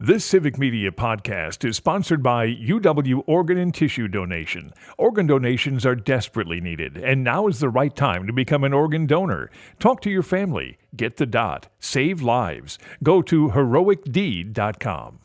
This Civic Media podcast is sponsored by UW Organ and Tissue Donation. Organ donations are desperately needed, and now is the right time to become an organ donor. Talk to your family. Get the dot. Save lives. Go to heroicdeed.com.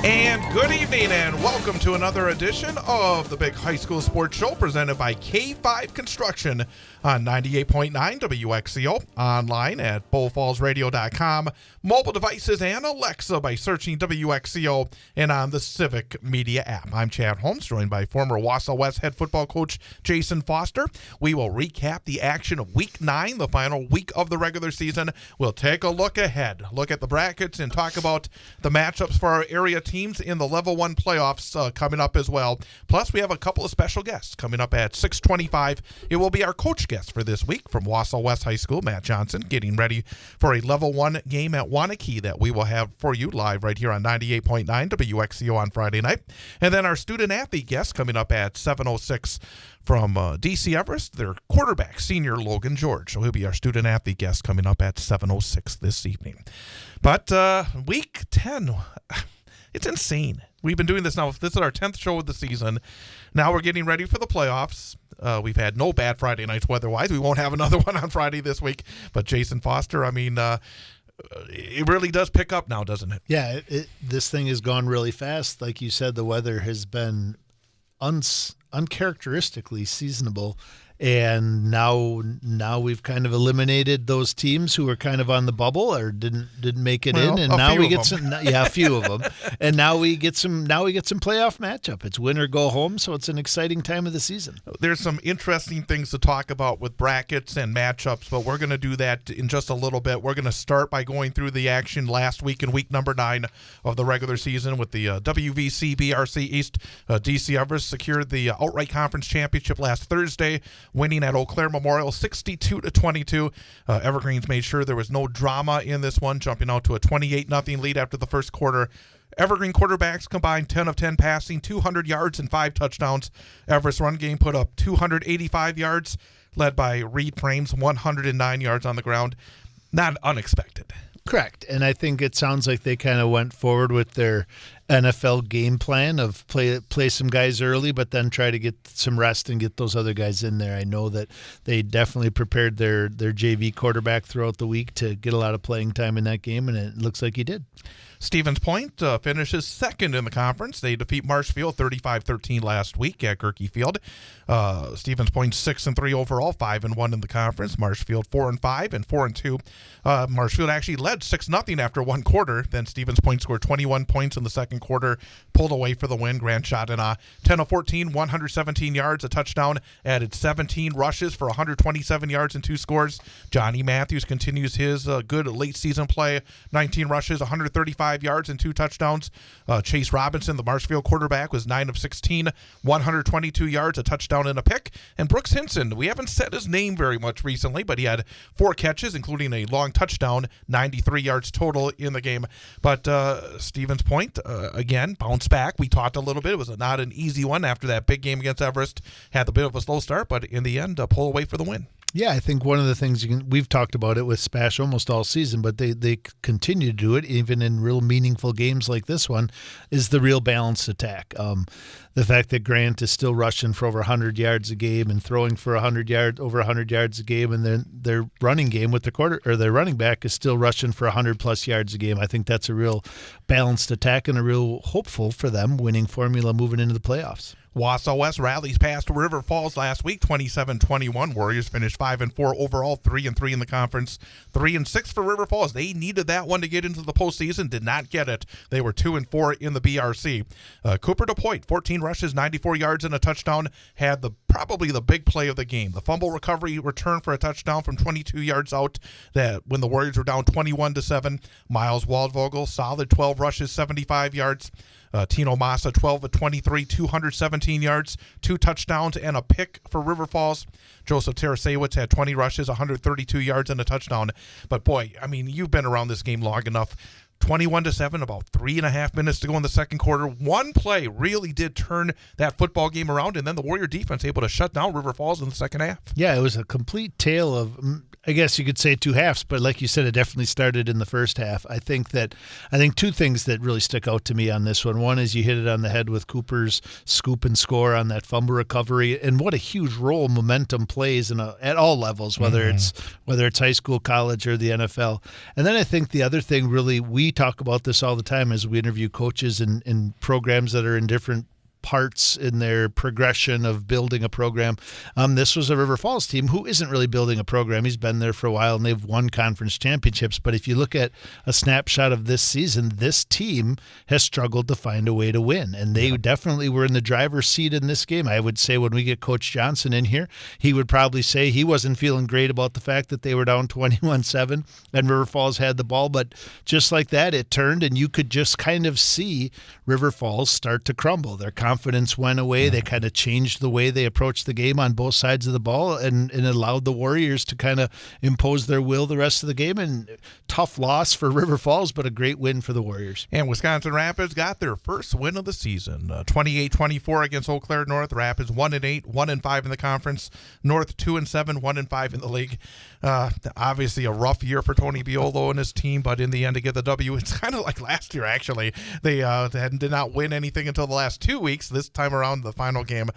And good evening and welcome to another edition of the Big High School Sports Show presented by K5 Construction on 98.9 WXCO, online at bullfallsradio.com, mobile devices and Alexa by searching WXCO, and on the Civic Media app. I'm Chad Holmes, joined by former Wausau West head football coach Jason Foster. We will recap the action of Week 9, the final week of the regular season. We'll take a look ahead, look at the brackets, and talk about the matchups for our area teams in the Level 1 playoffs coming up as well. Plus, we have a couple of special guests coming up at 6:25. It will be our coach guest for this week from Wausau West High School, Matt Johnson, getting ready for a Level 1 game at Waunakee that we will have for you live right here on 98.9 WXCO on Friday night. And then our student-athlete guest coming up at 7:06 from DC Everest, their quarterback, senior Logan George. So he'll be our student-athlete guest coming up at 7:06 this evening. But Week 10... it's insane. We've been doing this now. This is our 10th show of the season. Now we're getting ready for the playoffs. We've had no bad Friday nights weather-wise. We won't have another one on Friday this week. But Jason Foster, I mean, it really does pick up now, doesn't it? Yeah, this thing has gone really fast. Like you said, the weather has been uncharacteristically seasonable. And now we've kind of eliminated those teams who were kind of on the bubble or didn't make it in, and now we get some. Yeah, a few of them, and now we get some playoff matchup. It's win or go home, so it's an exciting time of the season. There's some interesting things to talk about with brackets and matchups, but we're going to do that in just a little bit. We're going to start by going through the action last week in week number 9 of the regular season with the WVC BRC East. DC Everest secured the outright conference championship last Thursday, winning at Eau Claire Memorial 62-22. Evergreens made sure there was no drama in this one, jumping out to a 28-0 lead after the first quarter. Evergreen quarterbacks combined 10 of 10 passing, 200 yards and 5 touchdowns. Everest run game put up 285 yards, led by Reed Frames, 109 yards on the ground. Not unexpected. Correct. And I think it sounds like they kind of went forward with their NFL game plan of play some guys early, but then try to get some rest and get those other guys in there. I know that they definitely prepared their JV quarterback throughout the week to get a lot of playing time in that game, and it looks like he did. Stevens Point finishes second in the conference. They defeat Marshfield 35-13 last week at Gerke Field. Stevens Point 6-3 overall, 5-1 in the conference. Marshfield 4-5 and 4-2. Marshfield actually led 6-0 after one quarter. Then Stevens Point scored 21 points in the second quarter, pulled away for the win. Grant shot in 10 of 14, 117 yards, a touchdown, added 17 rushes for 127 yards and 2 scores. Johnny Matthews continues his good late season play, 19 rushes, 135 yards and 2 touchdowns. Chase Robinson, the Marshfield quarterback, was 9 of 16, 122 yards, a touchdown and a pick. And Brooks Hinson, we haven't said his name very much recently, but he had 4 catches, including a long touchdown, 93 yards total in the game. But Stevens Point, again, bounced back. We talked a little bit. It was not an easy one after that big game against Everest. Had a bit of a slow start, but in the end, pull away for the win. Yeah, I think one of the things we've talked about it with Spash almost all season, but they continue to do it even in real meaningful games like this one, is the real balanced attack. The fact that Grant is still rushing for over 100 yards a game and throwing for over 100 yards a game, and then their running game with their running back is still rushing for 100+ yards a game. I think that's a real balanced attack and a real hopeful for them winning formula moving into the playoffs. Wausau West rallies past River Falls last week, 27-21. Warriors finished 5-4 overall, 3-3 in the conference, 3-6 for River Falls. They needed that one to get into the postseason, did not get it. They were 2-4 in the BRC. Cooper DePoit, 14 rushes, 94 yards and a touchdown, had probably the big play of the game. The fumble recovery return for a touchdown from 22 yards out that when the Warriors were down 21-7. Miles Waldvogel, solid 12 rushes, 75 yards. Tino Massa, 12-23, 217 yards, 2 touchdowns, and a pick for River Falls. Joseph Tarasewicz had 20 rushes, 132 yards, and a touchdown. But, boy, I mean, you've been around this game long enough. 21-7, about 3.5 minutes to go in the second quarter. One play really did turn that football game around, and then the Warrior defense able to shut down River Falls in the second half. Yeah, it was a complete tale of, I guess you could say, two halves, but like you said, it definitely started in the first half. I think two things that really stick out to me on this one. One is you hit it on the head with Cooper's scoop and score on that fumble recovery, and what a huge role momentum plays at all levels, whether it's high school, college, or the NFL. And then I think the other thing, really, we talk about this all the time as we interview coaches in programs that are in different parts in their progression of building a program. This was a River Falls team who isn't really building a program. He's been there for a while, and they've won conference championships. But if you look at a snapshot of this season, this team has struggled to find a way to win, and they definitely were in the driver's seat in this game. I would say when we get Coach Johnson in here, he would probably say he wasn't feeling great about the fact that they were down 21-7 and River Falls had the ball. But just like that, it turned, and you could just kind of see River Falls start to crumble. Their confidence went away. They kind of changed the way they approached the game on both sides of the ball, and it allowed the Warriors to kind of impose their will the rest of the game. And tough loss for River Falls, but a great win for the Warriors. And Wisconsin Rapids got their first win of the season, 28-24 against Eau Claire North. Rapids 1-8, 1-5 in the conference. North 2-7, 1-5 in the league. Obviously a rough year for Tony Biolo and his team, but in the end to get the W, it's kind of like last year actually. They did not win anything until the last 2 weeks. This time around, the final game.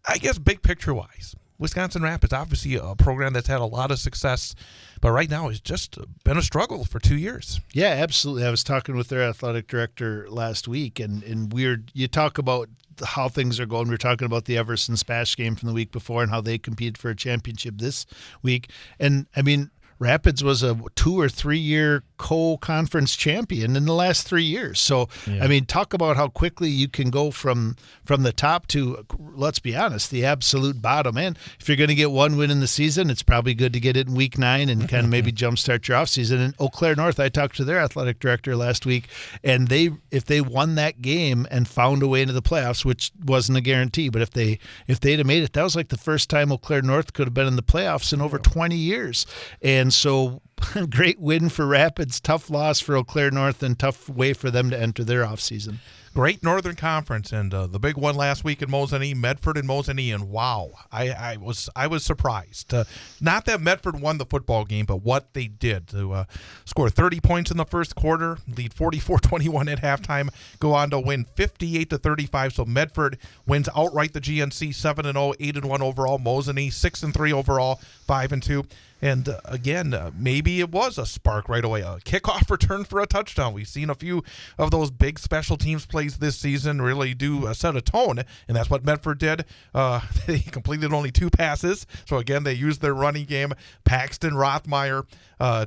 I guess big picture-wise, Wisconsin Rapids, obviously a program that's had a lot of success, but right now it's just been a struggle for 2 years. Yeah, absolutely. I was talking with their athletic director last week, and you talk about how things are going. We were talking about the Everest and Spash game from the week before and how they competed for a championship this week. And, I mean, Rapids was a 2 or 3 year co-conference champion in the last 3 years. So, I mean, talk about how quickly you can go from the top to, let's be honest, the absolute bottom. And if you're going to get one win in the season, it's probably good to get it in week 9 and kind of maybe jumpstart your offseason. And Eau Claire North, I talked to their athletic director last week, and if they won that game and found a way into the playoffs, which wasn't a guarantee, but if they'd have made it, that was like the first time Eau Claire North could have been in the playoffs in over 20 years. And so great win for Rapids, tough loss for Eau Claire North, and tough way for them to enter their offseason. Great Northern Conference, and the big one last week in Mosinee, Medford and Mosinee, and wow, I was surprised. Not that Medford won the football game, but what they did to score 30 points in the first quarter, lead 44-21 at halftime, go on to win 58-35. So Medford wins outright the GNC, 7-0, 8-1 overall. Mosinee 6-3 overall, 5-2. And again, maybe it was a spark right away. A kickoff return for a touchdown. We've seen a few of those big special teams plays this season really do set a tone, and that's what Medford did. They completed only 2 passes. So again, they used their running game. Paxton Rothmeyer,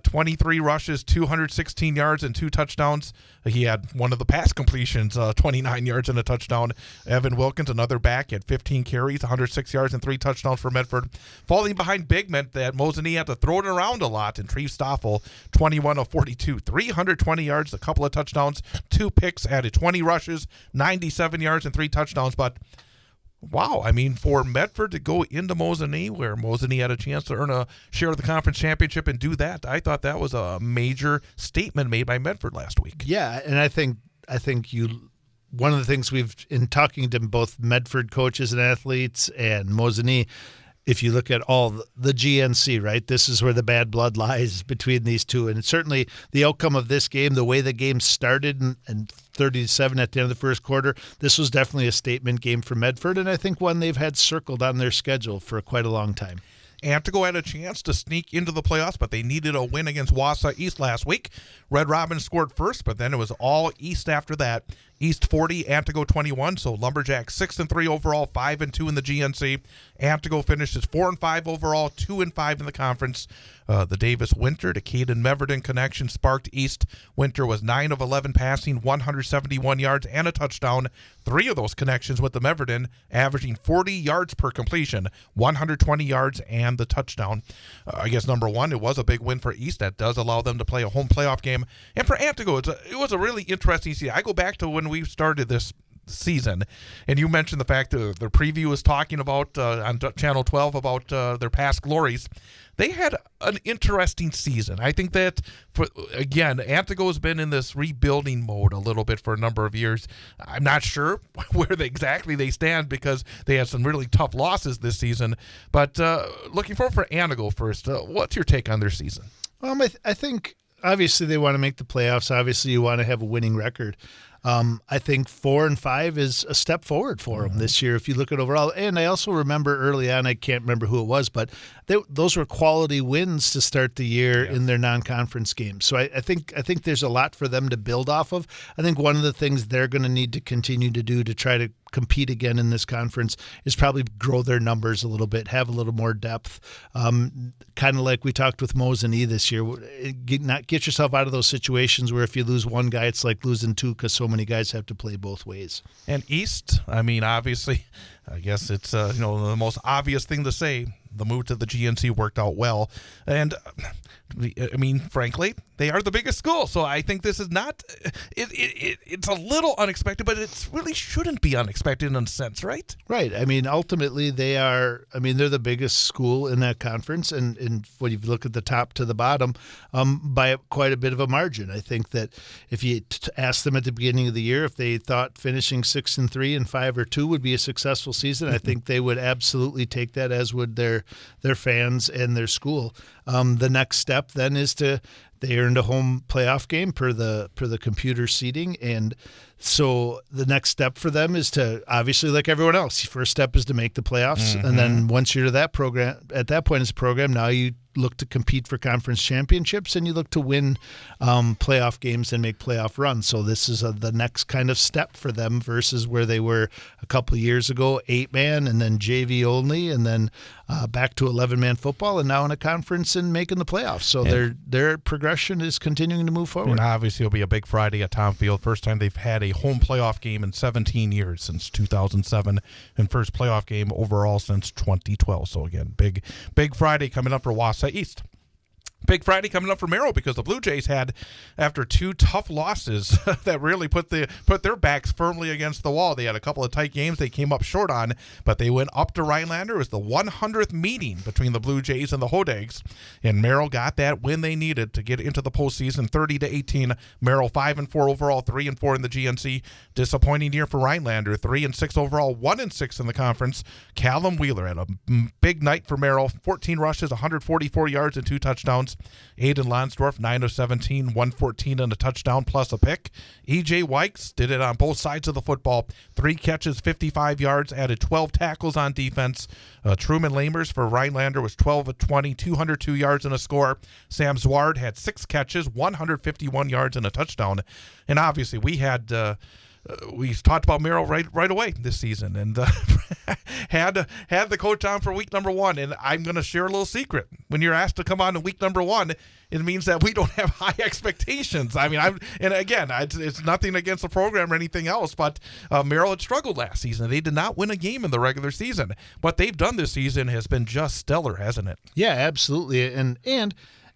23 rushes, 216 yards, and 2 touchdowns. He had one of the pass completions, 29 yards and a touchdown. Evan Wilkins, another back, had 15 carries, 106 yards, and 3 touchdowns for Medford. Falling behind big meant that Mosinee had to throw it around a lot, and Treve Stoffel, 21 of 42, 320 yards, a couple of touchdowns, 2 picks, added 20 rushes, 97 yards, and 3 touchdowns. But wow, I mean, for Medford to go into Mosinee, where Mosinee had a chance to earn a share of the conference championship and do that, I thought that was a major statement made by Medford last week. Yeah, and I think one of the things in talking to both Medford coaches and athletes and Mosinee, if you look at all the GNC, right, this is where the bad blood lies between these two. And certainly the outcome of this game, the way the game started and 30-7 at the end of the first quarter, this was definitely a statement game for Medford, and I think one they've had circled on their schedule for quite a long time. Antigo had a chance to sneak into the playoffs, but they needed a win against Wausau East last week. Red Robin scored first, but then it was all East after that. East 40, Antigo 21. So Lumberjacks 6-3 overall, 5-2 in the GNC. Antigo finishes 4-5 overall, 2-5 in the conference. The Davis Winter to Caden Meverden connection sparked East. Winter was 9 of 11 passing, 171 yards and a touchdown. 3 of those connections with the Meverden, averaging 40 yards per completion, 120 yards and the touchdown. I guess number one, it was a big win for East. That does allow them to play a home playoff game. And for Antigo, it was a really interesting season. I go back to when we started this season, and you mentioned the fact that the preview was talking about on Channel 12 about their past glories. They had an interesting season. I think that, Antigo has been in this rebuilding mode a little bit for a number of years. I'm not sure where exactly they stand because they had some really tough losses this season. But looking forward for Antigo first, what's your take on their season? I think obviously they want to make the playoffs. Obviously you want to have a winning record. I think 4-5 is a step forward for them this year if you look at overall. And I also remember early on, I can't remember who it was, but those were quality wins to start the year in their non-conference games. So I think there's a lot for them to build off of. I think one of the things they're going to need to continue to do to try to compete again in this conference is probably grow their numbers a little bit, have a little more depth. Kind of like we talked with Mose and E this year, get yourself out of those situations where if you lose one guy, it's like losing two because so many guys have to play both ways. And East, obviously, I guess it's the most obvious thing to say. The move to the GNC worked out well. And, frankly, they are the biggest school. So I think this is not – it's a little unexpected, but it really shouldn't be unexpected in a sense, right? Right. Ultimately, they are – they're the biggest school in that conference. And when you look at the top to the bottom, by quite a bit of a margin. I think that if you asked them at the beginning of the year if they thought finishing 6-3 and 5-2 would be a successful season, I think they would absolutely take that, as would their fans and their school. The next step then is they earned a home playoff game per the computer seating, and so the next step for them is to, obviously like everyone else, first step is to make the playoffs, and then once you're to that point as a program, now you look to compete for conference championships and you look to win playoff games and make playoff runs. So this is the next kind of step for them versus where they were a couple of years ago, 8-man and then JV only, and then back to 11-man football, and now in a conference and making the playoffs. So their progression is continuing to move forward. And obviously it'll be a big Friday at Tom Field. First time they've had a home playoff game in 17 years since 2007, and first playoff game overall since 2012. So again, big Friday coming up for Wausau East. Big Friday coming up for Merrill because the Blue Jays had, after 2 tough losses that really put their backs firmly against the wall. They had a couple of tight games they came up short on, but they went up to Rhinelander. It was the 100th meeting between the Blue Jays and the Hodags, and Merrill got that win they needed to get into the postseason, 30-18. Merrill 5-4 overall, 3-4 in the GNC. Disappointing year for Rhinelander, 3-6 overall, 1-6 in the conference. Callum Wheeler had a big night for Merrill, 14 rushes, 144 yards and 2 touchdowns. Aiden Lonsdorf, 9 of 17, 114 and a touchdown plus a pick. E.J. Wykes did it on both sides of the football. 3 catches, 55 yards, added 12 tackles on defense. Truman Lamers for Rhinelander was 12 of 20, 202 yards and a score. Sam Zward had 6 catches, 151 yards and a touchdown. And obviously we had... we talked about Merrill right away this season, and had the coach on for week number 1. And I'm going to share a little secret. When you're asked to come on in week number 1, it means that we don't have high expectations. It's nothing against the program or anything else, but Merrill had struggled last season. They did not win a game in the regular season. What they've done this season has been just stellar, hasn't it? Yeah, absolutely. And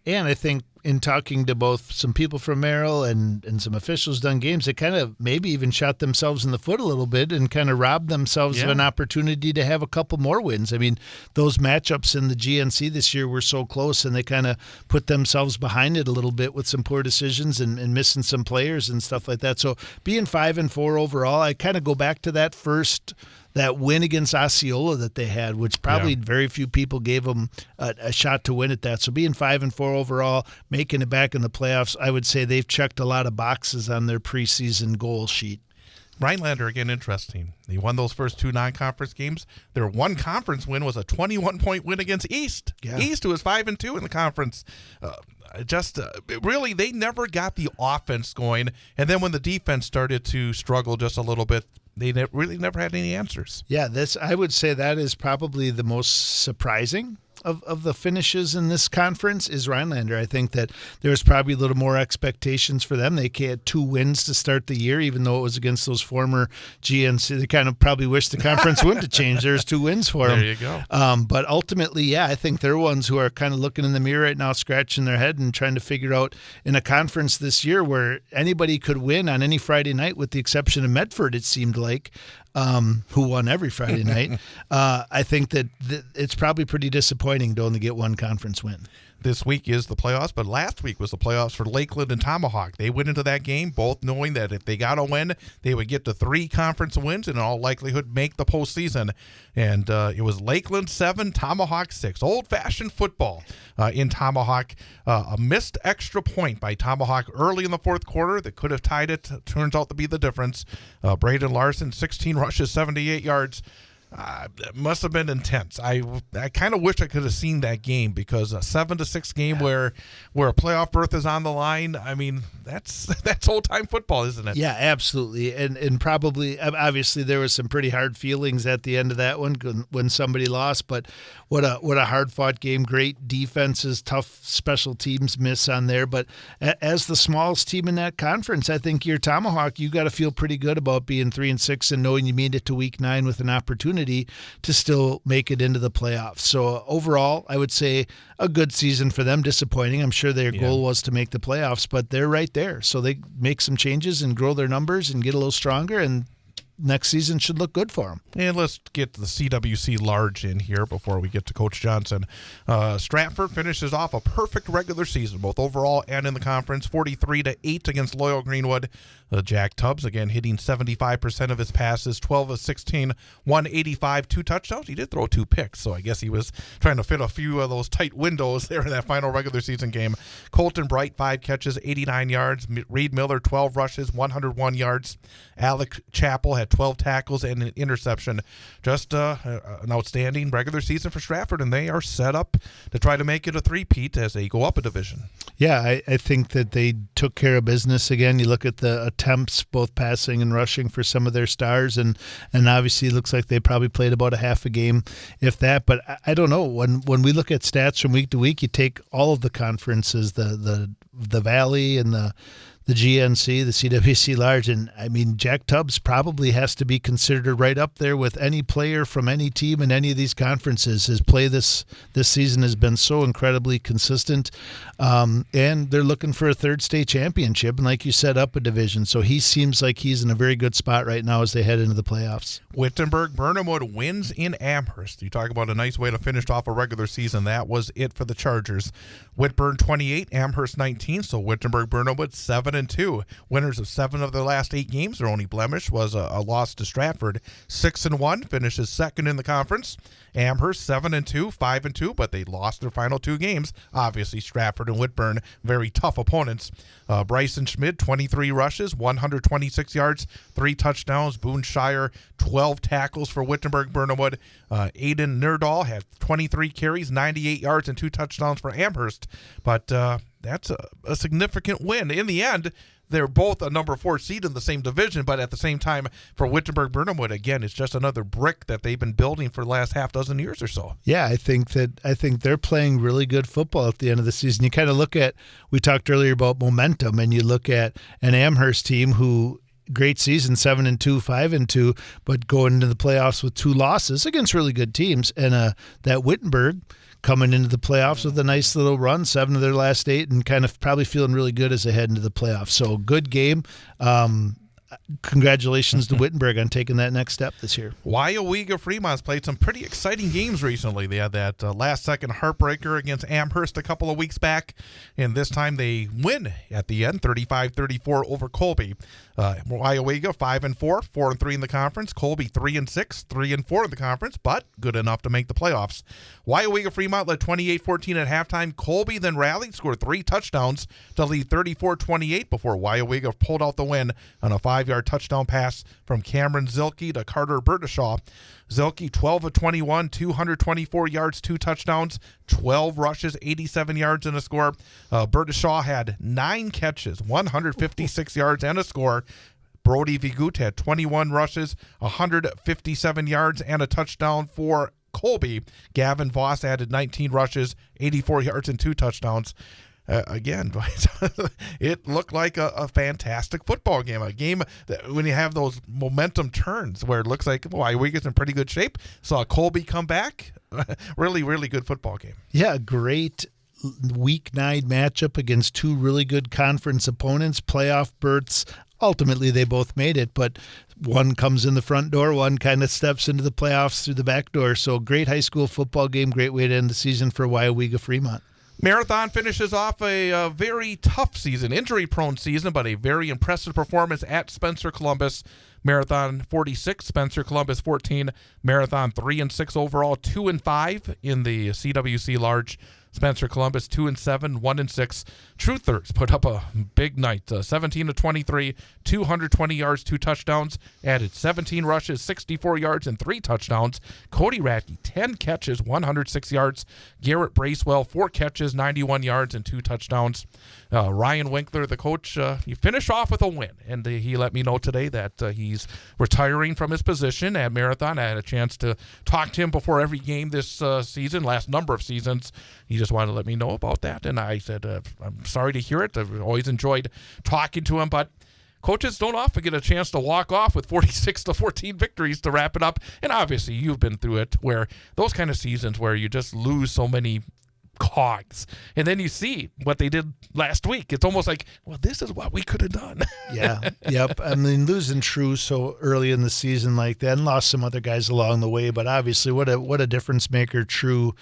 I think in talking to both some people from Merrill and some officials done games, they kind of maybe even shot themselves in the foot a little bit and kind of robbed themselves of an opportunity to have a couple more wins. Those matchups in the GNC this year were so close, and they kind of put themselves behind it a little bit with some poor decisions and missing some players and stuff like that. So being 5-4 overall, I kind of go back to that win against Osceola that they had, which probably very few people gave them a shot to win at that. So being 5-4 overall, making it back in the playoffs, I would say they've checked a lot of boxes on their preseason goal sheet. Rhinelander, again, interesting. They won those first two non-conference games. Their one conference win was a 21-point win against East. Yeah. East, who was 5-2 in the conference. Really, they never got the offense going. And then when the defense started to struggle just a little bit, they really never had any answers. Yeah, I would say that is probably the most surprising of the finishes in this conference is Rhinelander. I think that there was probably a little more expectations for them. They had 2 wins to start the year, even though it was against those former GNC. They kind of probably wish the conference wouldn't have changed. There's 2 wins for them. There you go. But ultimately, yeah, I think they're ones who are kind of looking in the mirror right now, scratching their head and trying to figure out in a conference this year where anybody could win on any Friday night with the exception of Medford, it seemed like. Who won every Friday night. I think that it's probably pretty disappointing to only get one conference win. This week is the playoffs, but last week was the playoffs for Lakeland and Tomahawk. They went into that game both knowing that if they got a win, they would get to 3 conference wins and in all likelihood make the postseason. And it was Lakeland 7, Tomahawk 6. Old-fashioned football in Tomahawk. A missed extra point by Tomahawk early in the fourth quarter that could have tied it. Turns out to be the difference. Braden Larson, 16 rushes, 78 yards. It must have been intense. I kind of wish I could have seen that game because a 7-6 game where a playoff berth is on the line. I mean, that's old time football, isn't it? Yeah, absolutely. And probably obviously there was some pretty hard feelings at the end of that one when somebody lost. But what a hard fought game. Great defenses, tough special teams miss on there. But as the smallest team in that conference, I think you're Tomahawk. You got to feel pretty good about being 3-6 and knowing you made it to week 9 with an opportunity to still make it into the playoffs. So overall, I would say a good season for them. Disappointing. I'm sure their goal was to make the playoffs, but they're right there. So they make some changes and grow their numbers and get a little stronger, and next season should look good for them. And let's get the CWC large in here before we get to Coach Johnson. Stratford finishes off a perfect regular season, both overall and in the conference, 43-8 against Loyal Greenwood. Jack Tubbs, again, hitting 75% of his passes, 12 of 16, 185, 2 touchdowns. He did throw 2 picks, so I guess he was trying to fit a few of those tight windows there in that final regular season game. Colton Bright, 5 catches, 89 yards. Reed Miller, 12 rushes, 101 yards. Alec Chappell had 12 tackles and an interception. Just an outstanding regular season for Stratford, and they are set up to try to make it a three-peat as they go up a division. Yeah, I think that they took care of business again. You look at the attempts, both passing and rushing for some of their stars, and obviously it looks like they probably played about a half a game, if that. But I don't know. When we look at stats from week to week, you take all of the conferences, the Valley and the GNC, the CWC large, and I mean Jack Tubbs probably has to be considered right up there with any player from any team in any of these conferences. His play this season has been so incredibly consistent, and they're looking for a third state championship, and like you said, up a division. So he seems like he's in a very good spot right now as they head into the playoffs. Wittenberg-Burnhamwood wins in Amherst. You talk about a nice way to finish off a regular season. That was it for the Chargers. Whitburn 28, Amherst 19. So Wittenberg-Burnhamwood 7-2. Winners of 7 of their last 8 games. Their only blemish was a loss to Stratford. 6-1, finishes second in the conference. Amherst 7-2, 5-2, but they lost their final 2 games. Obviously, Stratford and Whitburn, very tough opponents. Bryson Schmidt, 23 rushes, 126 yards, 3 touchdowns. Boone Shire, 12 tackles for Wittenberg-Burnhamwood. Aiden Nerdahl had 23 carries, 98 yards, and 2 touchdowns for Amherst. But that's a significant win. In the end, they're both a number 4 seed in the same division, but at the same time, for Wittenberg-Burnhamwood, again, it's just another brick that they've been building for the last half dozen years or so. Yeah, I think they're playing really good football at the end of the season. You kind of look at, we talked earlier about momentum, and you look at an Amherst team who, great season, 7-2, 5-2, but going into the playoffs with 2 losses against really good teams, and that Wittenberg coming into the playoffs with a nice little run, 7 of their last 8, and kind of probably feeling really good as they head into the playoffs. So good game. Congratulations to Wittenberg on taking that next step this year. Wyowega Fremont's played some pretty exciting games recently. They had that last-second heartbreaker against Amherst a couple of weeks back, and this time they win at the end, 35-34 over Colby. Wyowega 5-4, 4-3 in the conference. Colby 3-6, 3-4 in the conference, but good enough to make the playoffs. Wyowega Fremont led 28-14 at halftime. Colby then rallied, scored 3 touchdowns to lead 34-28 before Wyowega pulled out the win on a 5 65-yard touchdown pass from Cameron Zilke to Carter Bertishaw. Zilke, 12 of 21, 224 yards, 2 touchdowns, 12 rushes, 87 yards, and a score. Bertishaw had 9 catches, 156 yards, and a score. Brody Vigut had 21 rushes, 157 yards, and a touchdown for Colby. Gavin Voss added 19 rushes, 84 yards, and 2 touchdowns. Again, it looked like a fantastic football game. A game that when you have those momentum turns where it looks like, Iowega's in pretty good shape. Saw Colby come back. Really, really good football game. Yeah, great Week 9 matchup against 2 really good conference opponents, playoff berths. Ultimately, they both made it, but one comes in the front door, one kind of steps into the playoffs through the back door. So great high school football game, great way to end the season for Iowega Fremont. Marathon finishes off a very tough season, injury-prone season, but a very impressive performance at Spencer Columbus. Marathon 46, Spencer Columbus 14. Marathon 3-6 overall, 2-5 in the CWC Large. Spencer Columbus 2-7, 1-6. Truthers put up a big night, 17-23, 220 yards, 2 touchdowns. Added 17 rushes, 64 yards, and 3 touchdowns. Cody Radke 10 catches, 106 yards. Garrett Bracewell 4 catches, 91 yards, and 2 touchdowns. Ryan Winkler, the coach, he finished off with a win, and he let me know today that he's retiring from his position at Marathon. I had a chance to talk to him before every game this season, last number of seasons. He just wanted to let me know about that, and I said, I'm sorry to hear it. I've always enjoyed talking to him, but coaches don't often get a chance to walk off with 46-14 victories to wrap it up, and obviously you've been through it, where those kind of seasons where you just lose so many cogs, and then you see what they did last week. It's almost like, well, this is what we could have done. Yeah, yep. I mean, losing True so early in the season like that, and lost some other guys along the way, but obviously what a difference maker True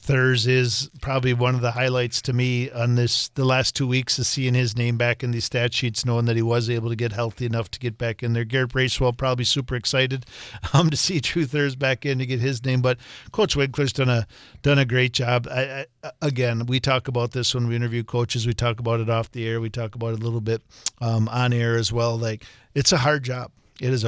Thurs is. Probably one of the highlights to me on the last 2 weeks is seeing his name back in these stat sheets, knowing that he was able to get healthy enough to get back in there. Garrett Bracewell probably super excited to see True Thurs back in to get his name, but Coach Winkler's done a great job. Again, we talk about this when we interview coaches. We talk about it off the air. We talk about it a little bit on air as well. Like, it's a hard job. It is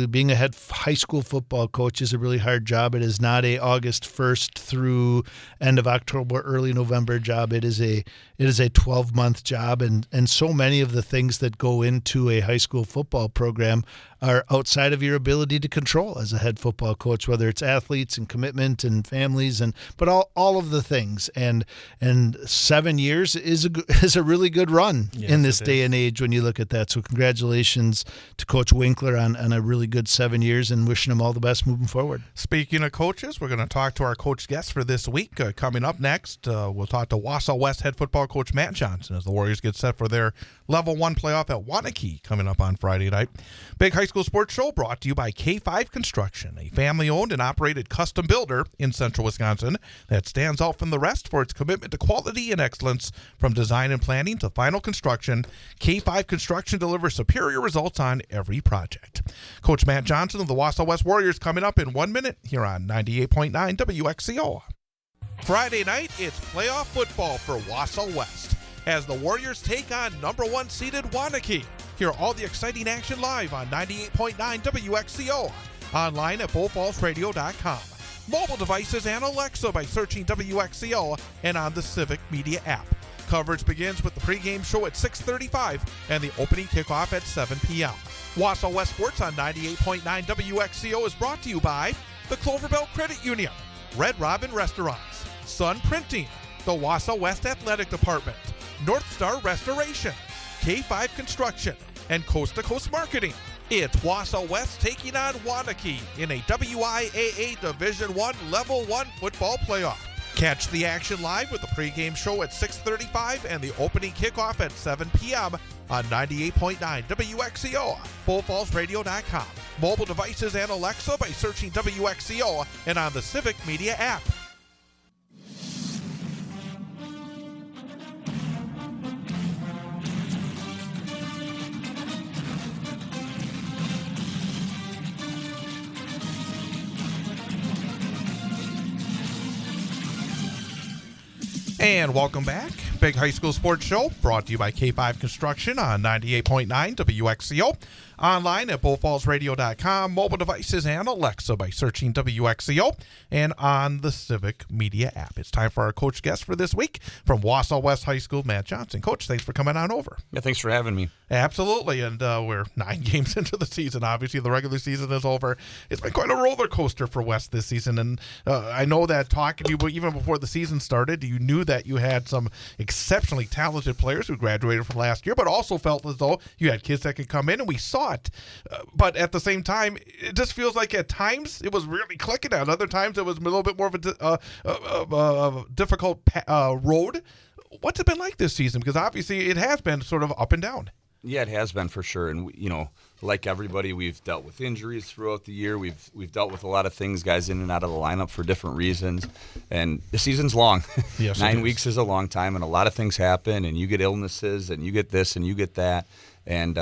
being a head high school football coach is a really hard job. It is not a August 1st through end of October, early November job. It is a 12-month job, and so many of the things that go into a high school football program are outside of your ability to control as a head football coach, whether it's athletes and commitment and families, but all of the things. And 7 years is a really good run in this day and age when you look at that. So congratulations to Coach Winkler on a really good 7 years, and wishing him all the best moving forward. Speaking of coaches, we're going to talk to our coach guest for this week. Coming up next, we'll talk to Wausau West head football coach Matt Johnson as the Warriors get set for their Level 1 playoff at Waunakee coming up on Friday night. Big High School Sports Show brought to you by K5 Construction, a family-owned and operated custom builder in central Wisconsin that stands out from the rest for its commitment to quality and excellence. From design and planning to final construction, K5 Construction delivers superior results on every project. Coach Matt Johnson of the Wausau West Warriors coming up in 1 minute here on 98.9 WXCO. Friday night, it's playoff football for Wausau West as the Warriors take on number 1 seeded Waunakee. Hear all the exciting action live on 98.9 WXCO, online at BullFallsRadio.com, mobile devices and Alexa by searching WXCO, and on the Civic Media app. Coverage begins with the pregame show at 6:35 and the opening kickoff at 7 p.m. Wausau West Sports on 98.9 WXCO is brought to you by the Cloverbell Credit Union, Red Robin Restaurants, Sun Printing, the Wausau West Athletic Department, North Star Restoration, K5 Construction, and Coast to Coast Marketing. It's Wausau West taking on Waunakee in a WIAA Division I Level 1 football playoff. Catch the action live with the pregame show at 6:35 and the opening kickoff at 7 p.m. on 98.9 WXCO, BullFallsRadio.com, mobile devices and Alexa by searching WXCO, and on the Civic Media app. And welcome back. Big High School Sports Show, brought to you by K5 Construction on 98.9 WXCO. Online at bullfallsradio.com, mobile devices, and Alexa by searching WXCO, and on the Civic Media app. It's time for our coach guest for this week from Wausau West High School, Matt Johnson. Coach, thanks for coming on over. Yeah, thanks for having me. Absolutely, and we're 9 games into the season. Obviously, the regular season is over. It's been quite a roller coaster for West this season, and I know that talking to you even before the season started, you knew that you had some exceptionally talented players who graduated from last year, but also felt as though you had kids that could come in, and we saw it. But at the same time, it just feels like at times it was really clicking. At other times, it was a little bit more of a difficult road. What's it been like this season? Because obviously it has been sort of up and down. Yeah, it has been for sure. And, like everybody, we've dealt with injuries throughout the year. We've dealt with a lot of things, guys in and out of the lineup for different reasons. And the season's long. Yes, 9 weeks is a long time, and a lot of things happen, and you get illnesses, and you get this, and you get that. And,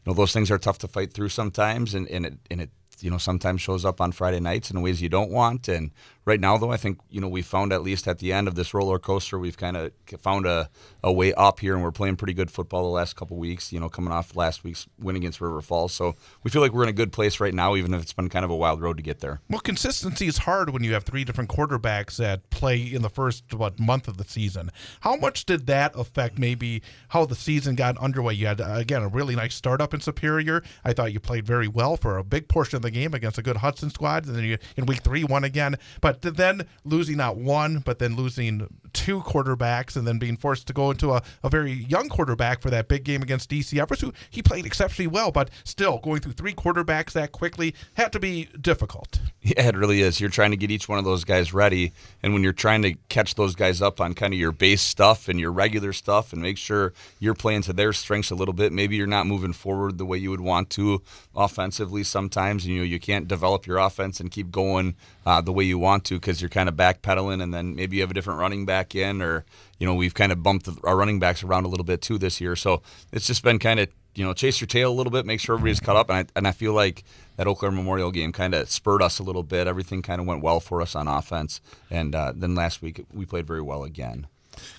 those things are tough to fight through sometimes, and it sometimes shows up on Friday nights in ways you don't want. And right now, though, I think, we found, at least at the end of this roller coaster, we've kind of found a way up here, and we're playing pretty good football the last couple weeks, coming off last week's win against River Falls. So we feel like we're in a good place right now, even if it's been kind of a wild road to get there. Well, consistency is hard when you have 3 different quarterbacks that play in the first, month of the season. How much did that affect maybe how the season got underway? You had, again, a really nice start up in Superior. I thought you played very well for a big portion of the game against a good Hudson squad, and then you, in week 3, won again. But then losing not one, but then losing 2 quarterbacks, and then being forced to go into a very young quarterback for that big game against DC Everest, who he played exceptionally well, but still going through 3 quarterbacks that quickly had to be difficult. Yeah, it really is. You're trying to get each one of those guys ready, and when you're trying to catch those guys up on kind of your base stuff and your regular stuff and make sure you're playing to their strengths a little bit, maybe you're not moving forward the way you would want to offensively sometimes. You can't develop your offense and keep going the way you want to because you're kind of backpedaling, and then maybe you have a different running back in, or we've kind of bumped our running backs around a little bit too this year. So it's just been kind of chase your tail a little bit, make sure everybody's caught up, and I feel like that Eau Claire Memorial game kind of spurred us a little bit. Everything kind of went well for us on offense, and then last week we played very well again.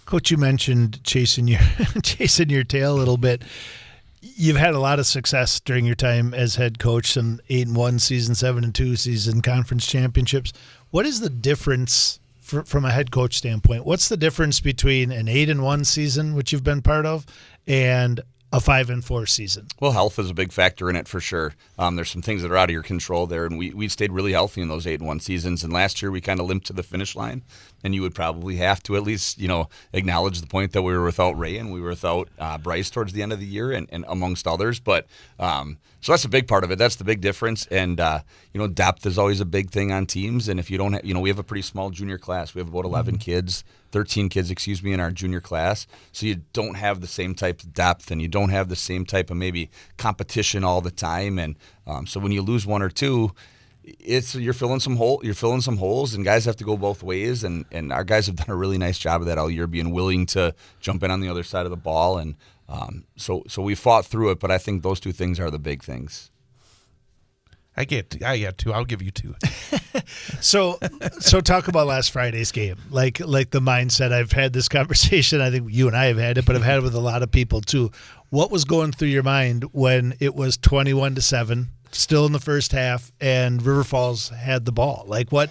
Coach, you mentioned chasing your tail a little bit. You've had a lot of success during your time as head coach, some 8-1 season, 7-2 season, conference championships. What is the difference from a head coach standpoint? What's the difference between an 8-1 season, which you've been part of, and a 5-4 season? Well, health is a big factor in it for sure. There's some things that are out of your control there, and we stayed really healthy in those 8-1 seasons. And last year we kind of limped to the finish line, and you would probably have to at least acknowledge the point that we were without Ray and we were without Bryce towards the end of the year, and amongst others. But so that's a big part of it. That's the big difference. And depth is always a big thing on teams. And if you don't have, we have a pretty small junior class. We have about 11 kids. 13 kids, in our junior class. So you don't have the same type of depth, and you don't have the same type of maybe competition all the time. And so when you lose 1 or 2, you're filling some holes, and guys have to go both ways. And our guys have done a really nice job of that all year, being willing to jump in on the other side of the ball. And so we fought through it, but I think those 2 things are the big things. I get 2. I'll give you 2. So talk about last Friday's game. Like the mindset. I've had this conversation. I think you and I have had it, but I've had it with a lot of people too. What was going through your mind when it was 21-7, still in the first half, and River Falls had the ball? Like walk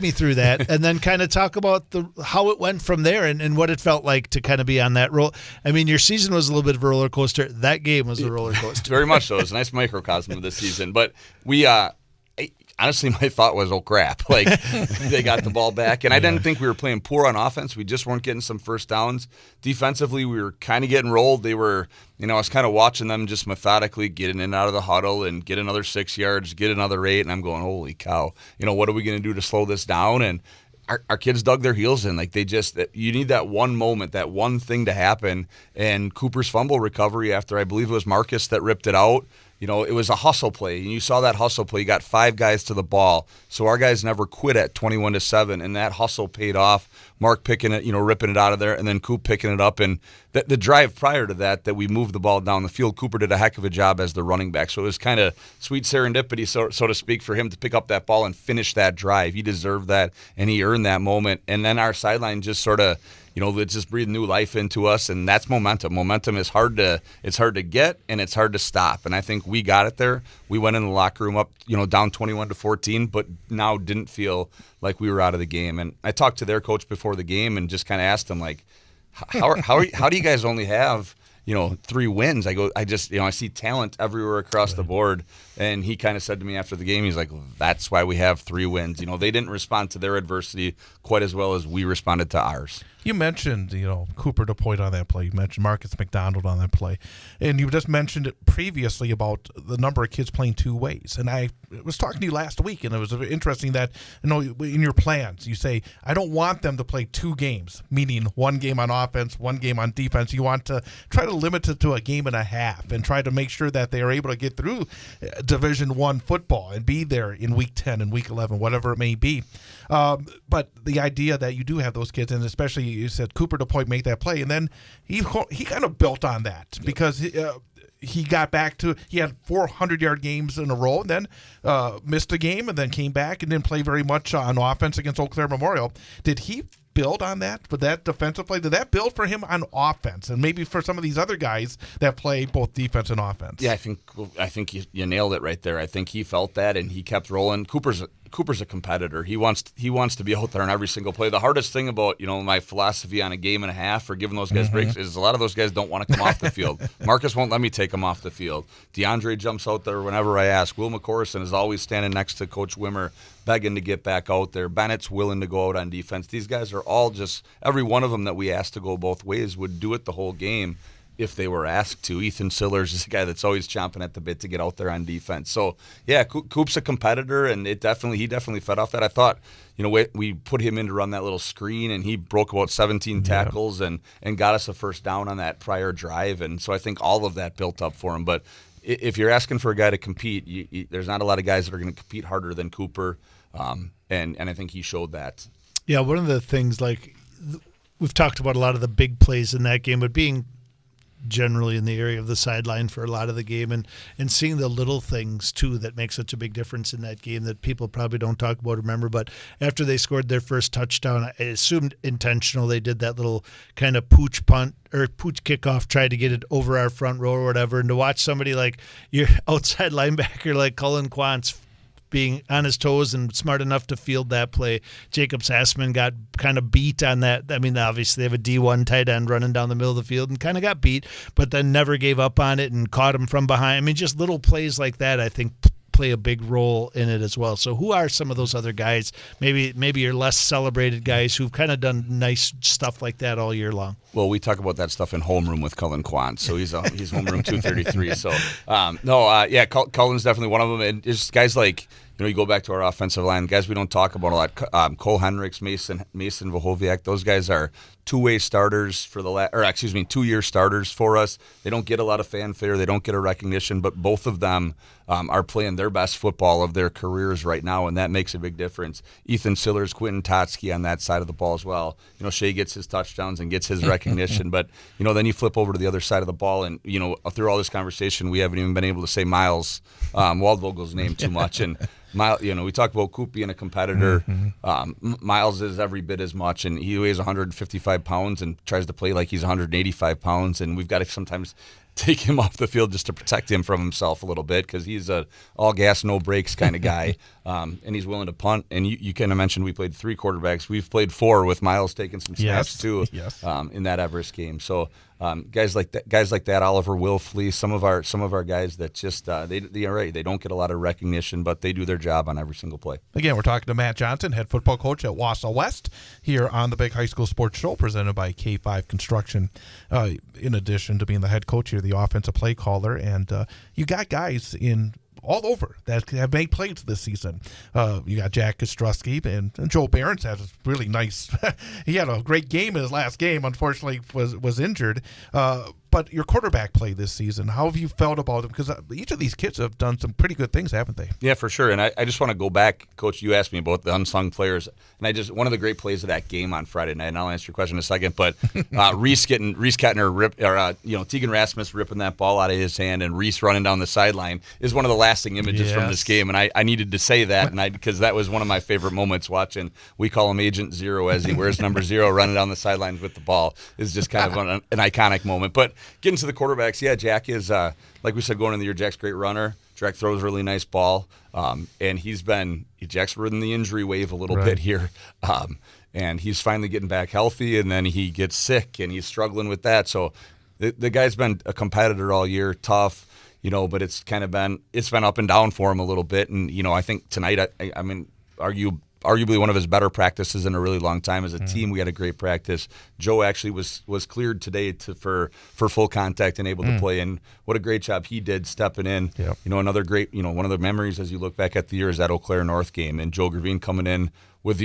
me through that, and then kind of talk about how it went from there and what it felt like to kind of be on that roll. I mean, your season was a little bit of a roller coaster. That game was a roller coaster. Very much so. It's a nice microcosm of this season. But we honestly, my thought was, oh, crap. Like, they got the ball back. And I didn't think we were playing poor on offense. We just weren't getting some first downs. Defensively, we were kind of getting rolled. They were, I was kind of watching them just methodically getting in and out of the huddle and get another 6 yards, get another 8. And I'm going, holy cow. What are we going to do to slow this down? And our kids dug their heels in. Like, you need that one moment, that one thing to happen. And Cooper's fumble recovery after, I believe it was Marcus that ripped it out, it was a hustle play, and you saw that hustle play. You got 5 guys to the ball, so our guys never quit at 21-7, and that hustle paid off. Mark picking it, ripping it out of there, and then Coop picking it up. And the drive prior to that we moved the ball down the field, Cooper did a heck of a job as the running back. So it was kind of sweet serendipity, so to speak, for him to pick up that ball and finish that drive. He deserved that, and he earned that moment. And then our sideline just sort of, it just breathed new life into us, and that's momentum. Momentum is hard to get, and it's hard to stop. And I think we got it there. We went in the locker room up, down 21-14, but now didn't feel like we were out of the game. And I talked to their coach before the game and just kind of asked him, like, how do you guys only have 3 wins? I see talent everywhere across the board. And he kind of said to me after the game, he's like, that's why we have 3 wins. They didn't respond to their adversity quite as well as we responded to ours. You mentioned, Cooper DePoit on that play. You mentioned Marcus McDonald on that play. And you just mentioned it previously about the number of kids playing 2 ways. And I was talking to you last week, and it was interesting that, in your plans, you say, I don't want them to play 2 games, meaning 1 game on offense, 1 game on defense. You want to try to limit it to a game and a half and try to make sure that they are able to get through Division I football and be there in Week 10 and Week 11, whatever it may be. But the idea that you do have those kids, and especially you said Cooper DePoit made that play, and then he kind of built on that because he got back to, he had 400-yard games in a row, and then missed a game, and then came back and didn't play very much on offense against Eau Claire Memorial. Did he build on that with that defensive play? Did that build for him on offense, and maybe for some of these other guys that play both defense and offense? Yeah, I think you nailed it right there. I think he felt that, and he kept rolling. Cooper's a competitor. He wants to be out there on every single play. The hardest thing about my philosophy on a game and a half or giving those guys breaks is a lot of those guys don't want to come off the field. Marcus won't let me take them off the field. DeAndre jumps out there whenever I ask. Will McCorson is always standing next to Coach Wimmer, begging to get back out there. Bennett's willing to go out on defense. These guys are all just, every one of them that we asked to go both ways would do it the whole game if they were asked to. Ethan Sillers is a guy that's always chomping at the bit to get out there on defense. So, yeah, Coop's a competitor, and he definitely fed off that. I thought, we put him in to run that little screen, and he broke about 17 tackles and got us a first down on that prior drive. And so I think all of that built up for him. But if you're asking for a guy to compete, there's not a lot of guys that are going to compete harder than Cooper, and I think he showed that. Yeah, one of the things, like, we've talked about a lot of the big plays in that game, but being generally in the area of the sideline for a lot of the game, and seeing the little things too that make such a big difference in that game that people probably don't talk about or remember. But after they scored their first touchdown, I assumed intentional, they did that little kind of pooch punt or pooch kickoff, tried to get it over our front row or whatever, and to watch somebody like your outside linebacker like Cullen Quantz being on his toes and smart enough to field that play. Jacob Sassman got kind of beat on that. I mean, obviously they have a D1 tight end running down the middle of the field and kind of got beat, but then never gave up on it and caught him from behind. I mean, just little plays like that, I think, play a big role in it as well. So who are some of those other guys, maybe your less celebrated guys who've kind of done nice stuff like that all year long? Well, we talk about that stuff in homeroom with Cullen Quantz, so he's homeroom 233. So, Cullen's definitely one of them, and just guys like, you go back to our offensive line, guys we don't talk about a lot. Cole Hendricks, Mason Vahoviak, those guys are two-way starters for 2-year starters for us. They don't get a lot of fanfare, they don't get a recognition, but both of them are playing their best football of their careers right now, and that makes a big difference. Ethan Sillers, Quentin Totsky on that side of the ball as well. Shea gets his touchdowns and gets his recognition, but then you flip over to the other side of the ball, and through all this conversation, we haven't even been able to say Miles Waldvogel's name too much, and we talk about Coop being a competitor. Miles is every bit as much, and he weighs 155 pounds and tries to play like he's 185 pounds, and we've got to sometimes take him off the field just to protect him from himself a little bit, because he's a all gas, no brakes kind of guy, and he's willing to punt. And you kind of mentioned we played 3 quarterbacks. We've played 4 with Miles taking some snaps too. Yes. In that Everest game. So guys like that, Oliver Wilfley, some of our guys that just they are right. They don't get a lot of recognition, but they do their job on every single play. Again, we're talking to Matt Johnson, head football coach at Wausau West, here on the Big High School Sports Show, presented by K5 Construction. In addition to being the head coach here, the offensive play caller, and you got guys in all over that have made plays this season. You got Jack Kostrowski, and Joe Behrens has a really nice he had a great game in his last game. Unfortunately was injured, But your quarterback play this season, how have you felt about them? Because each of these kids have done some pretty good things, haven't they? Yeah, for sure. And I just want to go back, Coach. You asked me about the unsung players, and one of the great plays of that game on Friday night. And I'll answer your question in a second. But Reese Kettner Tegan Rasmus ripping that ball out of his hand, and Reese running down the sideline is one of the lasting images from this game. And I needed to say that, because that was one of my favorite moments watching. We call him Agent Zero as he wears number 0, running down the sidelines with the ball. Is just kind of an iconic moment. But getting to the quarterbacks, Jack is, like we said, going into the year, Jack's a great runner. Jack throws a really nice ball, and Jack's ridden the injury wave a little bit here, and he's finally getting back healthy, and then he gets sick, and he's struggling with that. So the guy's been a competitor all year, tough, but it's been up and down for him a little bit, and I think tonight, arguably one of his better practices in a really long time. As a team, we had a great practice. Joe actually was cleared today for full contact and able to play, and what a great job he did stepping in. Yep. Another great, one of the memories as you look back at the year is that Eau Claire North game, and Joe Gravine coming in with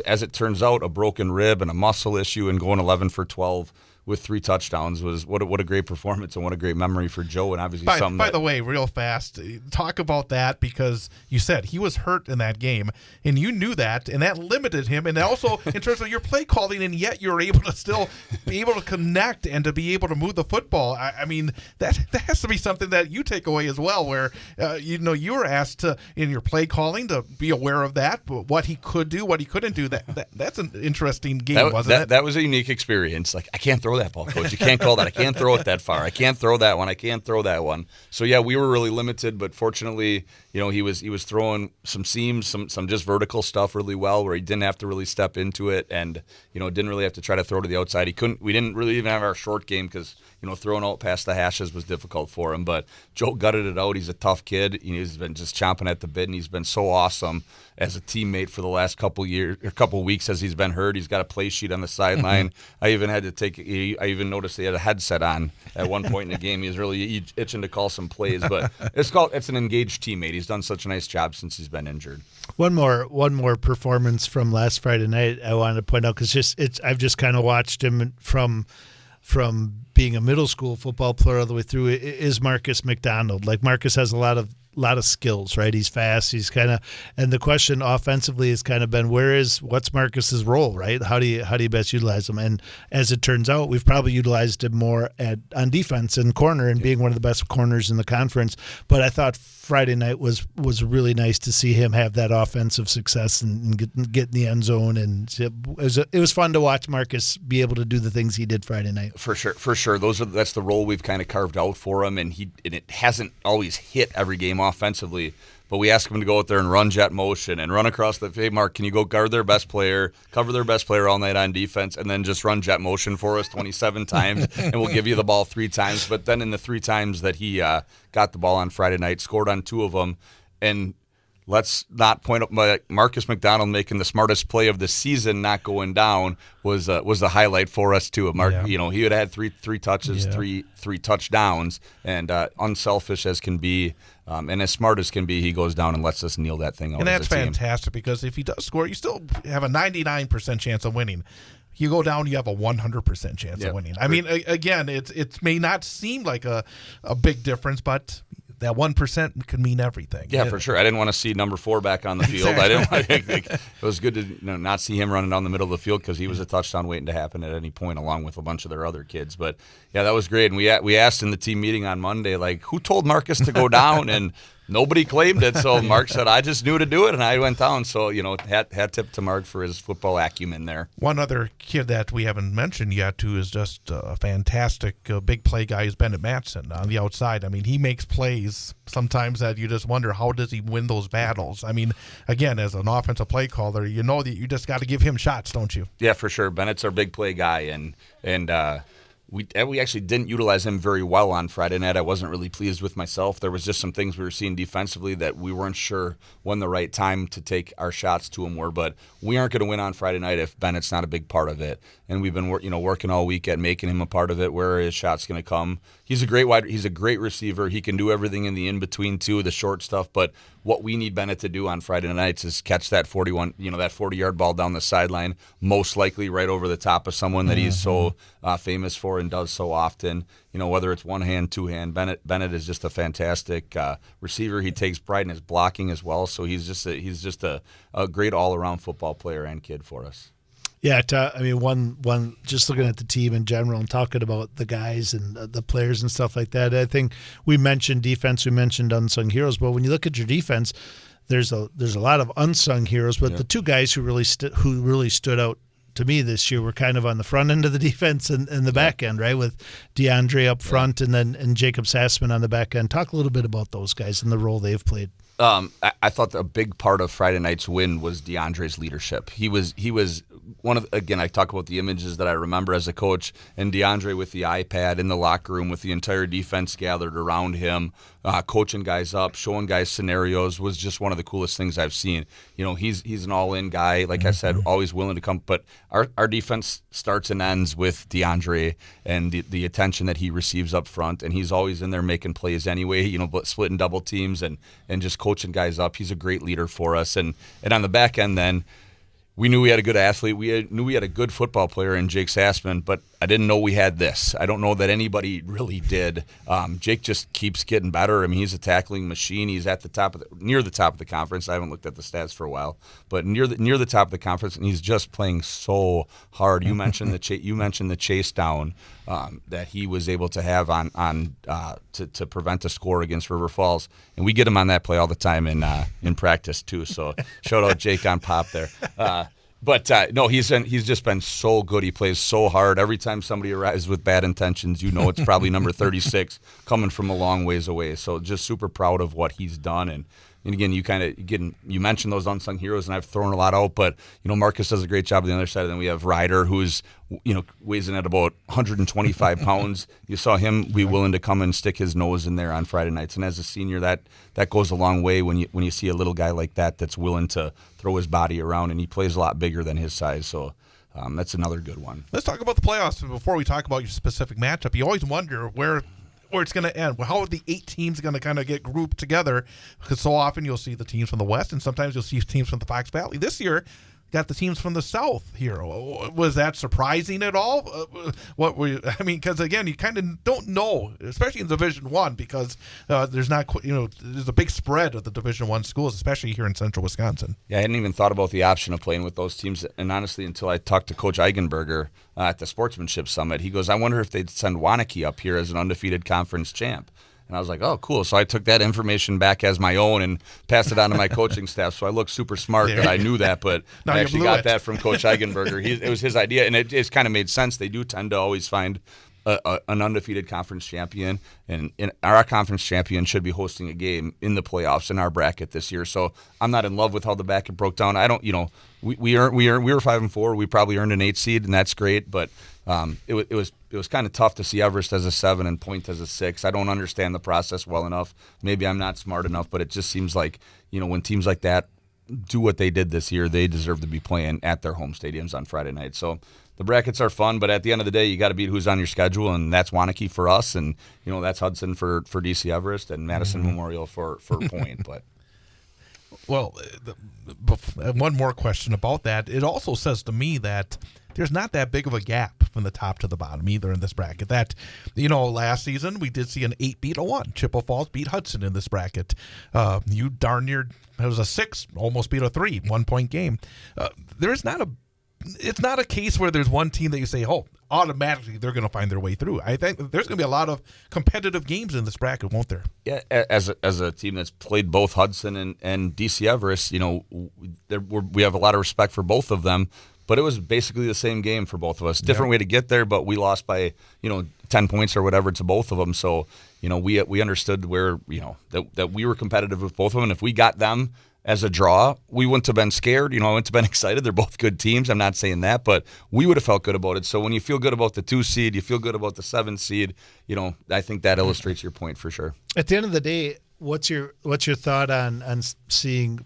as it turns out, a broken rib and a muscle issue, and going 11 for 12 with 3 touchdowns was what a great performance and what a great memory for Joe, and obviously By the way, real fast, talk about that, because you said he was hurt in that game, and you knew that, and that limited him, and also in terms of your play calling, and yet you're able to still be able to connect and to be able to move the football. I mean, that has to be something that you take away as well, where you were asked to, in your play calling, to be aware of that, but what he could do, what he couldn't do. That's an interesting game, wasn't it? That was a unique experience. Like, I can't throw that ball, Coach. You can't call that. I can't throw it that far. I can't throw that one. I can't throw that one. So we were really limited, but fortunately, he was throwing some seams, some just vertical stuff really well, where he didn't have to really step into it, and didn't really have to try to throw to the outside. We didn't really even have our short game, because throwing out past the hashes was difficult for him. But Joe gutted it out. He's a tough kid. He's been just chomping at the bit, and he's been so awesome as a teammate for the last couple weeks as he's been hurt. He's got a play sheet on the sideline. I even noticed he had a headset on at one point in the game. He was really itching to call some plays, but it's an engaged teammate. He's done such a nice job since he's been injured. One more performance from last Friday night I wanted to point out, because I've just kind of watched him from being a middle school football player all the way through, is Marcus McDonald. Like, Marcus has a lot of skills, right? He's fast. He's and the question offensively has kind of been, what's Marcus's role, right? How do you best utilize him? And as it turns out, we've probably utilized him more on defense and corner, and being one of the best corners in the conference. But I thought Friday night was really nice to see him have that offensive success and get in the end zone, and it was fun to watch Marcus be able to do the things he did Friday night. For sure. That's the role we've kind of carved out for him, and it hasn't always hit every game offensively, but we ask him to go out there and run jet motion and run across hey, Mark, can you go guard their best player, cover their best player all night on defense, and then just run jet motion for us 27 times, and we'll give you the ball 3 times. But then in the 3 times that he got the ball on Friday night, scored on 2 of them, and let's not point up Marcus McDonald making the smartest play of the season, not going down, was the highlight for us too. Mark, he had three touches, three touchdowns, and unselfish as can be, and as smart as can be, he goes down and lets us kneel that thing out. And that's as a team. fantastic, because if he does score, you still have a 99% chance of winning. You go down, you have a 100% chance of winning. I mean, again, it may not seem like a big difference, but that 1% could mean everything. Yeah, for sure. I didn't want to see number 4 back on the field. Exactly. It was good to not see him running down the middle of the field, because he was a touchdown waiting to happen at any point, along with a bunch of their other kids. But yeah, that was great. And we asked in the team meeting on Monday, like, who told Marcus to go down? And nobody claimed it. So Mark said, I just knew to do it, and I went down. So, hat tip to Mark for his football acumen there. One other kid that we haven't mentioned yet, who is just a fantastic big play guy, is Bennett Matson on the outside. I mean, he makes plays sometimes that you just wonder, how does he win those battles? I mean, again, as an offensive play caller, you know that you just got to give him shots, don't you? Yeah, for sure. Bennett's our big play guy, and we actually didn't utilize him very well on Friday night. I wasn't really pleased with myself. There was just some things we were seeing defensively that we weren't sure when the right time to take our shots to him were. But we aren't going to win on Friday night if Bennett's not a big part of it. And we've been working all week at making him a part of it, where his shot's going to come. He's a great receiver. He can do everything in the in-between too, the short stuff. But what we need Bennett to do on Friday nights is catch that 40-yard ball down the sideline, most likely right over the top of someone that he's so famous for and does so often. Whether it's one hand, two hand, Bennett is just a fantastic receiver. He takes pride in his blocking as well, so he's just a great all-around football player and kid for us. Yeah, one just looking at the team in general and talking about the guys and the players and stuff like that. I think we mentioned defense, we mentioned unsung heroes, but when you look at your defense, there's a lot of unsung heroes. But the two guys who really stood out to me this year were kind of on the front end of the defense and the back end, right? With DeAndre up front and Jacob Sassman on the back end. Talk a little bit about those guys and the role they've played. I thought a big part of Friday night's win was DeAndre's leadership. He was one of, again, I talk about the images that I remember as a coach, and DeAndre with the iPad in the locker room with the entire defense gathered around him, coaching guys up, showing guys scenarios was just one of the coolest things I've seen. He's an all-in guy, like I said, always willing to come. But our defense starts and ends with DeAndre and the attention that he receives up front, and he's always in there making plays anyway, splitting double teams and just coaching guys up. He's a great leader for us. And on the back end then, we knew we had a good athlete. We knew we had a good football player in Jake Sassman, but I didn't know we had this. I don't know that anybody really did. Jake just keeps getting better. I mean, he's a tackling machine. He's at near the top of the conference. I haven't looked at the stats for a while, but near the top of the conference, and he's just playing so hard. You mentioned the chase down that he was able to have to prevent a score against River Falls, and we get him on that play all the time in practice too. So shout out Jake on pop there. But no, he's just been so good. He plays so hard. Every time somebody arrives with bad intentions, it's probably number 36 coming from a long ways away. So just super proud of what he's done. And again, you mentioned those unsung heroes, and I've thrown a lot out, but Marcus does a great job on the other side. And then we have Ryder, who's weighs in at about 125 pounds. You saw him be willing to come and stick his nose in there on Friday nights. And as a senior, that goes a long way when you see a little guy like that's willing to throw his body around, and he plays a lot bigger than his size. So that's another good one. Let's talk about the playoffs before we talk about your specific matchup. You always wonder where it's going to end. How are the 8 teams going to kind of get grouped together? Because so often you'll see the teams from the West, and sometimes you'll see teams from the Fox Valley. This year, got the teams from the South here. Was that surprising at all? Because again, you kind of don't know, especially in Division I, because there's a big spread of the Division I schools, especially here in Central Wisconsin. Yeah, I hadn't even thought about the option of playing with those teams, and honestly, until I talked to Coach Eigenberger at the Sportsmanship Summit, he goes, "I wonder if they'd send Waunakee up here as an undefeated conference champ." And I was like, oh, cool. So I took that information back as my own and passed it on to my coaching staff. So I look super smart that I knew that, but I actually got that from Coach Eigenberger. It was his idea, and it kind of made sense. They do tend to always find an undefeated conference champion, and our conference champion should be hosting a game in the playoffs in our bracket this year. So I'm not in love with how the bracket broke down. I don't, we were 5-4. We probably earned an 8 seed, and that's great. But it was kind of tough to see Everest as a 7 and Point as a 6. I don't understand the process well enough. Maybe I'm not smart enough, but it just seems like when teams like that do what they did this year, they deserve to be playing at their home stadiums on Friday night. So the brackets are fun, but at the end of the day, you got to beat who's on your schedule, and that's Waunakee for us, and that's Hudson for DC Everest, and Madison Memorial for Point. But well, one more question about that. It also says to me that there's not that big of a gap from the top to the bottom either in this bracket. That, last season we did see an 8 beat a 1. Chippewa Falls beat Hudson in this bracket. You darn near, it was a 6, almost beat a 3, 1-point game. It's not a case where there's one team that you say, oh, automatically they're going to find their way through. I think there's going to be a lot of competitive games in this bracket, won't there? Yeah, as a team that's played both Hudson and DC Everest, we have a lot of respect for both of them. But it was basically the same game for both of us. Different way to get there, but we lost by 10 points or whatever to both of them. So we understood where that we were competitive with both of them. And if we got them as a draw, we wouldn't have been scared. I wouldn't have been excited. They're both good teams. I'm not saying that, but we would have felt good about it. So when you feel good about the 2 seed, you feel good about the 7 seed. I think that illustrates your point for sure. At the end of the day, what's your thought on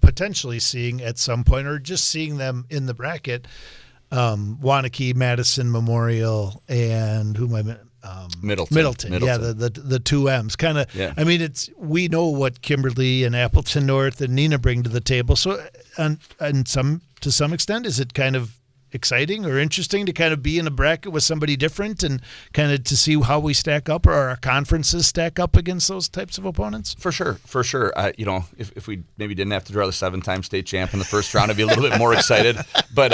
potentially seeing at some point, or just seeing them in the bracket, Waunakee, Madison Memorial, and who am I Middleton. Yeah, the two M's kind of. Yeah. I mean, we know what Kimberly and Appleton North and Neenah bring to the table. So, and to some extent, is it kind of exciting or interesting to kind of be in a bracket with somebody different and kind of to see how we stack up or our conferences stack up against those types of opponents? For sure. If we maybe didn't have to draw the 7-time state champ in the first round, I'd be a little bit more excited. But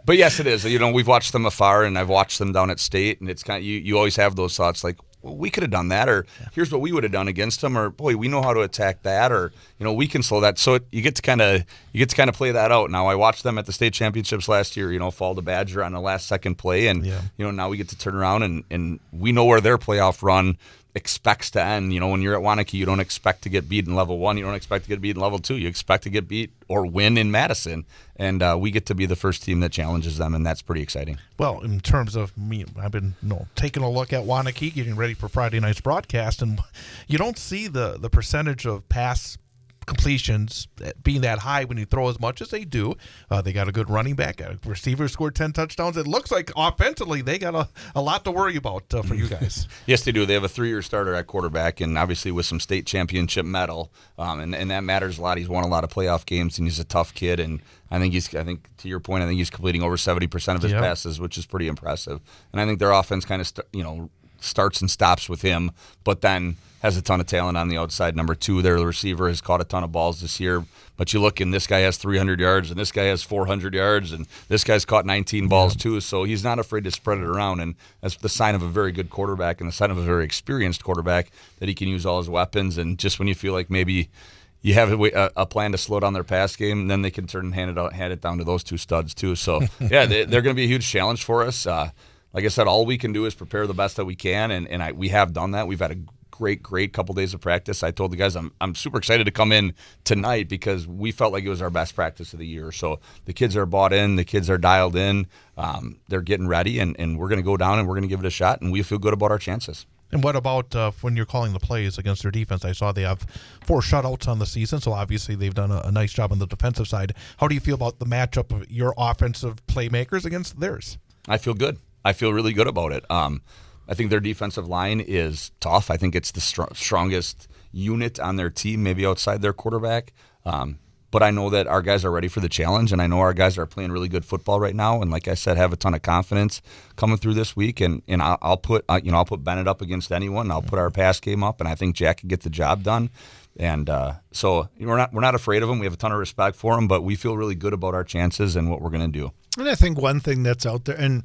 yes, it is. We've watched them afar, and I've watched them down at state, and it's kind of you always have those thoughts like, well, we could have done that, or here's what we would have done against them, or boy, we know how to attack that, or we can slow that. So you get to kind of play that out. Now I watched them at the state championships last year. Fall the Badger on the last second play, and now we get to turn around and we know where their playoff run expects to end. When you're at Waunakee, you don't expect to get beat in level 1. You don't expect to get beat in level 2. You expect to get beat or win in Madison. And we get to be the first team that challenges them, and that's pretty exciting. Well, in terms of me, I've been taking a look at Waunakee, getting ready for Friday night's broadcast, and you don't see the percentage of pass completions being that high when you throw as much as they do. They got a good running back. A receiver scored 10 touchdowns. It looks like offensively they got a lot to worry about for you guys. Yes, they do. They have a 3-year starter at quarterback, and obviously with some state championship medal, and that matters a lot. He's won a lot of playoff games, and he's a tough kid. And I think to your point, I think he's completing over 70% of his passes, which is pretty impressive. And I think their offense kind of starts and stops with him, but then has a ton of talent on the outside. Number 2, their receiver has caught a ton of balls this year. But you look, and this guy has 300 yards, and this guy has 400 yards, and this guy's caught 19 balls too. So he's not afraid to spread it around, and that's the sign of a very good quarterback and the sign of a very experienced quarterback, that he can use all his weapons. And just when you feel like maybe you have a plan to slow down their pass game, then they can turn and hand it down to those two studs too. So yeah, they're going to be a huge challenge for us. Like I said, all we can do is prepare the best that we can, and we have done that. We've had a great couple days of practice. I told the guys I'm super excited to come in tonight because we felt like it was our best practice of the year. So the kids are bought in, the kids are dialed in, they're getting ready, and we're going to go down and we're going to give it a shot, and we feel good about our chances. And what about when you're calling the plays against their defense? I saw they have 4 shutouts on the season, so obviously they've done a nice job on the defensive side. How do you feel about the matchup of your offensive playmakers against theirs? I feel good. I feel really good about it. I think their defensive line is tough. I think it's the strongest unit on their team, maybe outside their quarterback. But I know that our guys are ready for the challenge, and I know our guys are playing really good football right now. And like I said, have a ton of confidence coming through this week. And I'll put Bennett up against anyone. I'll put our pass game up, and I think Jack can get the job done. And so we're not afraid of them. We have a ton of respect for them, but we feel really good about our chances and what we're going to do. And I think one thing that's out there, and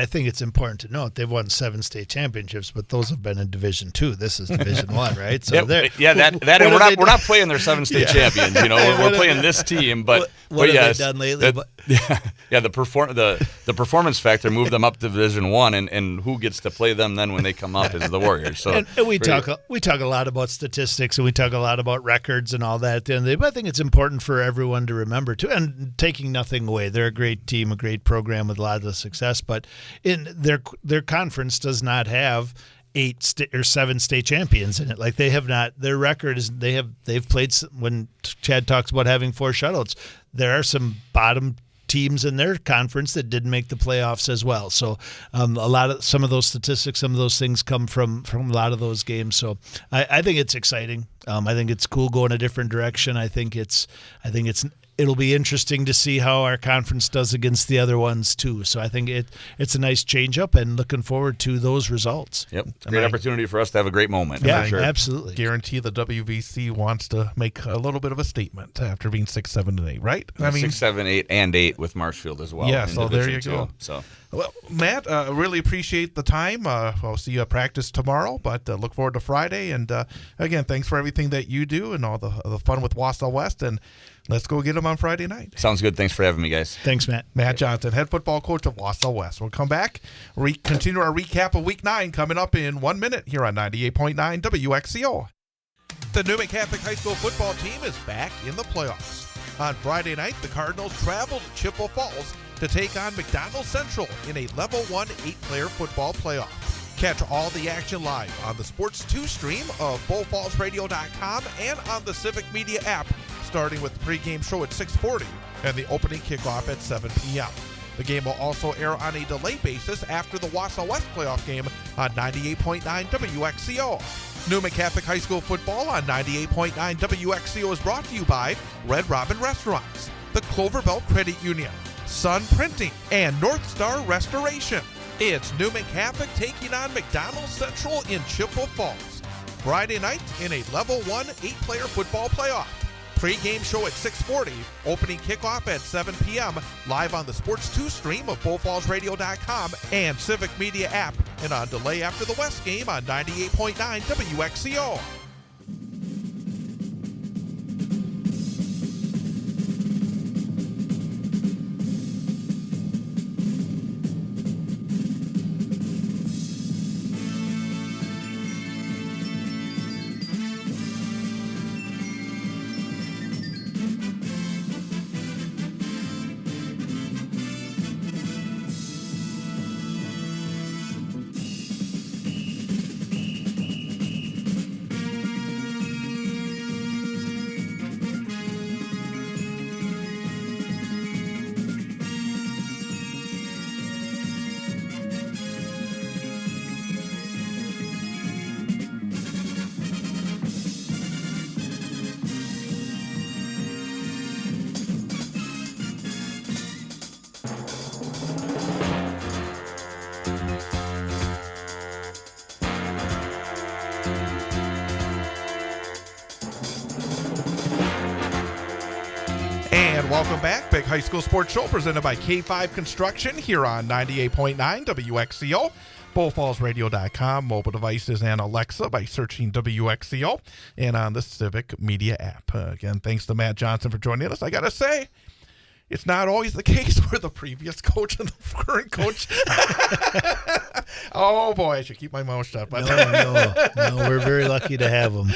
I think it's important to note, they've won 7 state championships, but those have been in Division II. This is Division I, right? So we're not playing their 7 state champions. We're playing this team, but what have they done lately? The performance factor moved them up to Division I, and who gets to play them then when they come up is the Warriors. So and we talk a lot about statistics, and we talk a lot about records and all that at the end of the day, but I think it's important for everyone to remember too, and taking nothing away, they're a great team, a great program with a lot of success, but in their conference does not have 8 or 7 state champions in it. Like they have not. Their record is they've played. When Chad talks about having 4 shutouts, there are some bottom teams in their conference that didn't make the playoffs as well. So some of those statistics, some of those things come from a lot of those games. So I think it's exciting. I think it's cool going a different direction. I think it'll be interesting to see how our conference does against the other ones too. So I think it's a nice change up, and looking forward to those results. Yep, great opportunity for us to have a great moment. Yeah, for sure. Absolutely. Guarantee the WVC wants to make a little bit of a statement after being 6, 7, and 8, right? 6, 7, 8, and 8 with Marshfield as well. Yeah, so there you go. So. Well, Matt, really appreciate the time. I'll see you at practice tomorrow, but look forward to Friday. And again, thanks for everything that you do and all the fun with Wausau West. And let's go get them on Friday night. Sounds good. Thanks for having me, guys. Thanks, Matt. Matt Johnson, head football coach of Wausau West. We'll come back, continue our recap of Week 9 coming up in 1 minute here on 98.9 WXCO. The Newman Catholic High School football team is back in the playoffs. On Friday night, the Cardinals traveled to Chippewa Falls to take on McDonald Central in a Level 1 8-player football playoff. Catch all the action live on the Sports 2 stream of BullFallsRadio.com and on the Civic Media app, starting with the pregame show at 6:40 and the opening kickoff at 7 p.m. The game will also air on a delay basis after the Wausau West playoff game on 98.9 WXCO. Newman Catholic High School football on 98.9 WXCO is brought to you by Red Robin Restaurants, the Clover Belt Credit Union, Sun Printing, and North Star Restoration. It's Newman Catholic taking on McDonald Central in Chippewa Falls. Friday night in a Level 1 8-player football playoff. Pre-game show at 6:40, opening kickoff at 7 p.m., live on the Sports 2 stream of BullFallsRadio.com and Civic Media app, and on delay after the West game on 98.9 WXCO. Welcome back. Big High School Sports Show presented by K5 Construction here on 98.9 WXCO. BullFallsRadio.com, mobile devices, and Alexa by searching WXCO, and on the Civic Media app. Again, thanks to Matt Johnson for joining us. I got to say, it's not always the case where the previous coach and the current coach. Oh, boy, I should keep my mouth shut. But No, we're very lucky to have him.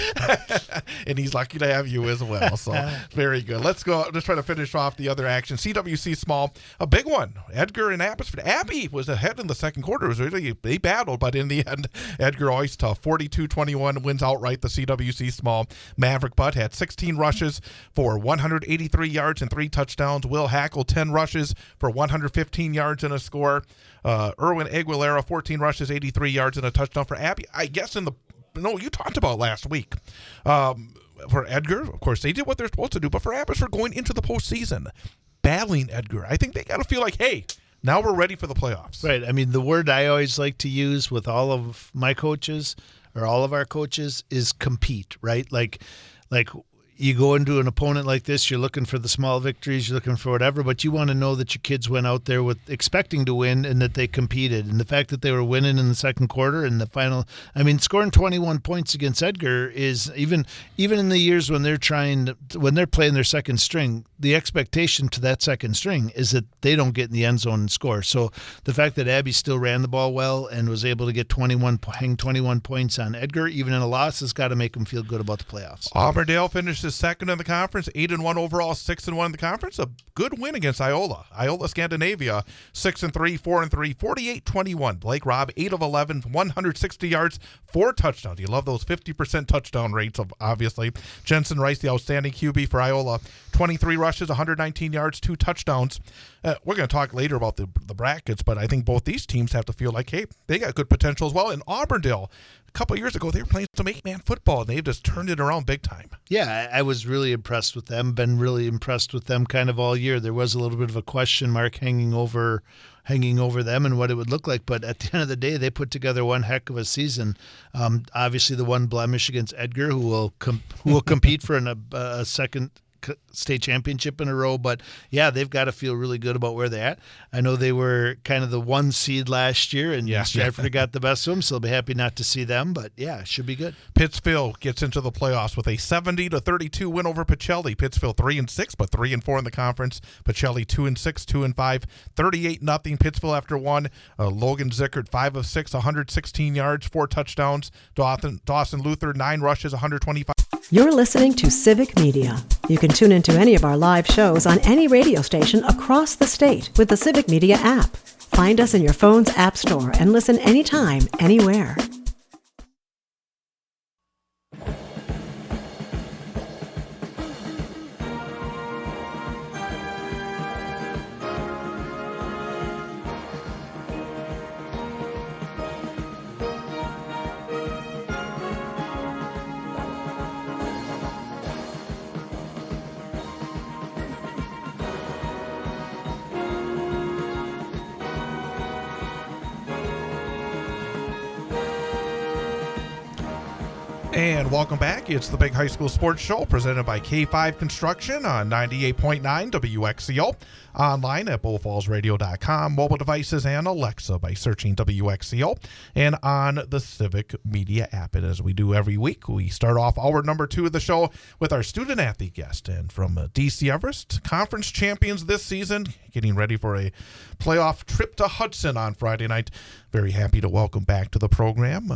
And he's lucky to have you as well. So, very good. Let's go. Let's try to finish off the other action. CWC Small, a big one. Edgar and Abbotsford. Abbey was ahead in the second quarter. It was really, they battled, but in the end, Edgar always tough. 42-21 wins outright the CWC Small. Maverick Butt had 16 rushes for 183 yards and 3 touchdowns. Will Hackle, 10 rushes for 115 yards and a score. Erwin Aguilera, 14 rushes, 83 yards and a touchdown for Abbey. I guess you talked about last week. For Edgar, of course, they did what they're supposed to do, but for Abbotsford going into the postseason, battling Edgar, I think they got to feel like, hey, now we're ready for the playoffs. Right. I mean, the word I always like to use with all of my coaches or all of our coaches is compete, right? Like you go into an opponent like this, you're looking for the small victories, you're looking for whatever, but you want to know that your kids went out there with expecting to win and that they competed. And the fact that they were winning in the second quarter and the final, I mean, scoring 21 points against Edgar is even in the years when they're playing their second string, the expectation to that second string is that they don't get in the end zone and score. So the fact that Abby still ran the ball well and was able to hang 21 points on Edgar, even in a loss, has got to make them feel good about the playoffs. Auburndale finishes second in the conference, 8-1 overall, 6-1 in the conference. A good win against Iola. Iola Scandinavia, 6-3, 4-3, 48-21. Blake Robb, 8 of 11, 160 yards, 4 touchdowns. You love those 50% touchdown rates, obviously. Jensen Rice, the outstanding QB for Iola, 23 rushes, 119 yards, 2 touchdowns. We're going to talk later about the brackets, but I think both these teams have to feel like, hey, they got good potential as well. And Auburndale, a couple of years ago, they were playing some 8-man football, and they've just turned it around big time. Yeah, I was really impressed with them, been really impressed with them kind of all year. There was a little bit of a question mark hanging over them and what it would look like, but at the end of the day, they put together one heck of a season. Obviously, the one blemish against Edgar, who will compete for a second state championship in a row, but yeah, they've got to feel really good about where they're at. I know they were kind of the 1 seed last year, and Stratford got the best of them, so they'll be happy not to see them, but yeah, it should be good. Pittsfield gets into the playoffs with a 70-32 win over Pacelli. Pittsfield 3-6, but 3-4 in the conference. Pacelli 2-6, 2-5, 38-0 Pittsfield after 1. Logan Zickert 5 of 6, 116 yards, 4 touchdowns. Dawson Luther 9 rushes, 125. You're listening to Civic Media. You can tune into any of our live shows on any radio station across the state with the Civic Media app. Find us in your phone's app store and listen anytime, anywhere. And welcome back. It's the Big High School Sports Show presented by K5 Construction on 98.9 WXCO. Online at bullfallsradio.com, mobile devices, and Alexa by searching WXCO, and on the Civic Media app. And as we do every week, we start off hour number 2 of the show with our student athlete guest. And from DC Everest, conference champions this season, getting ready for a playoff trip to Hudson on Friday night. Very happy to welcome back to the program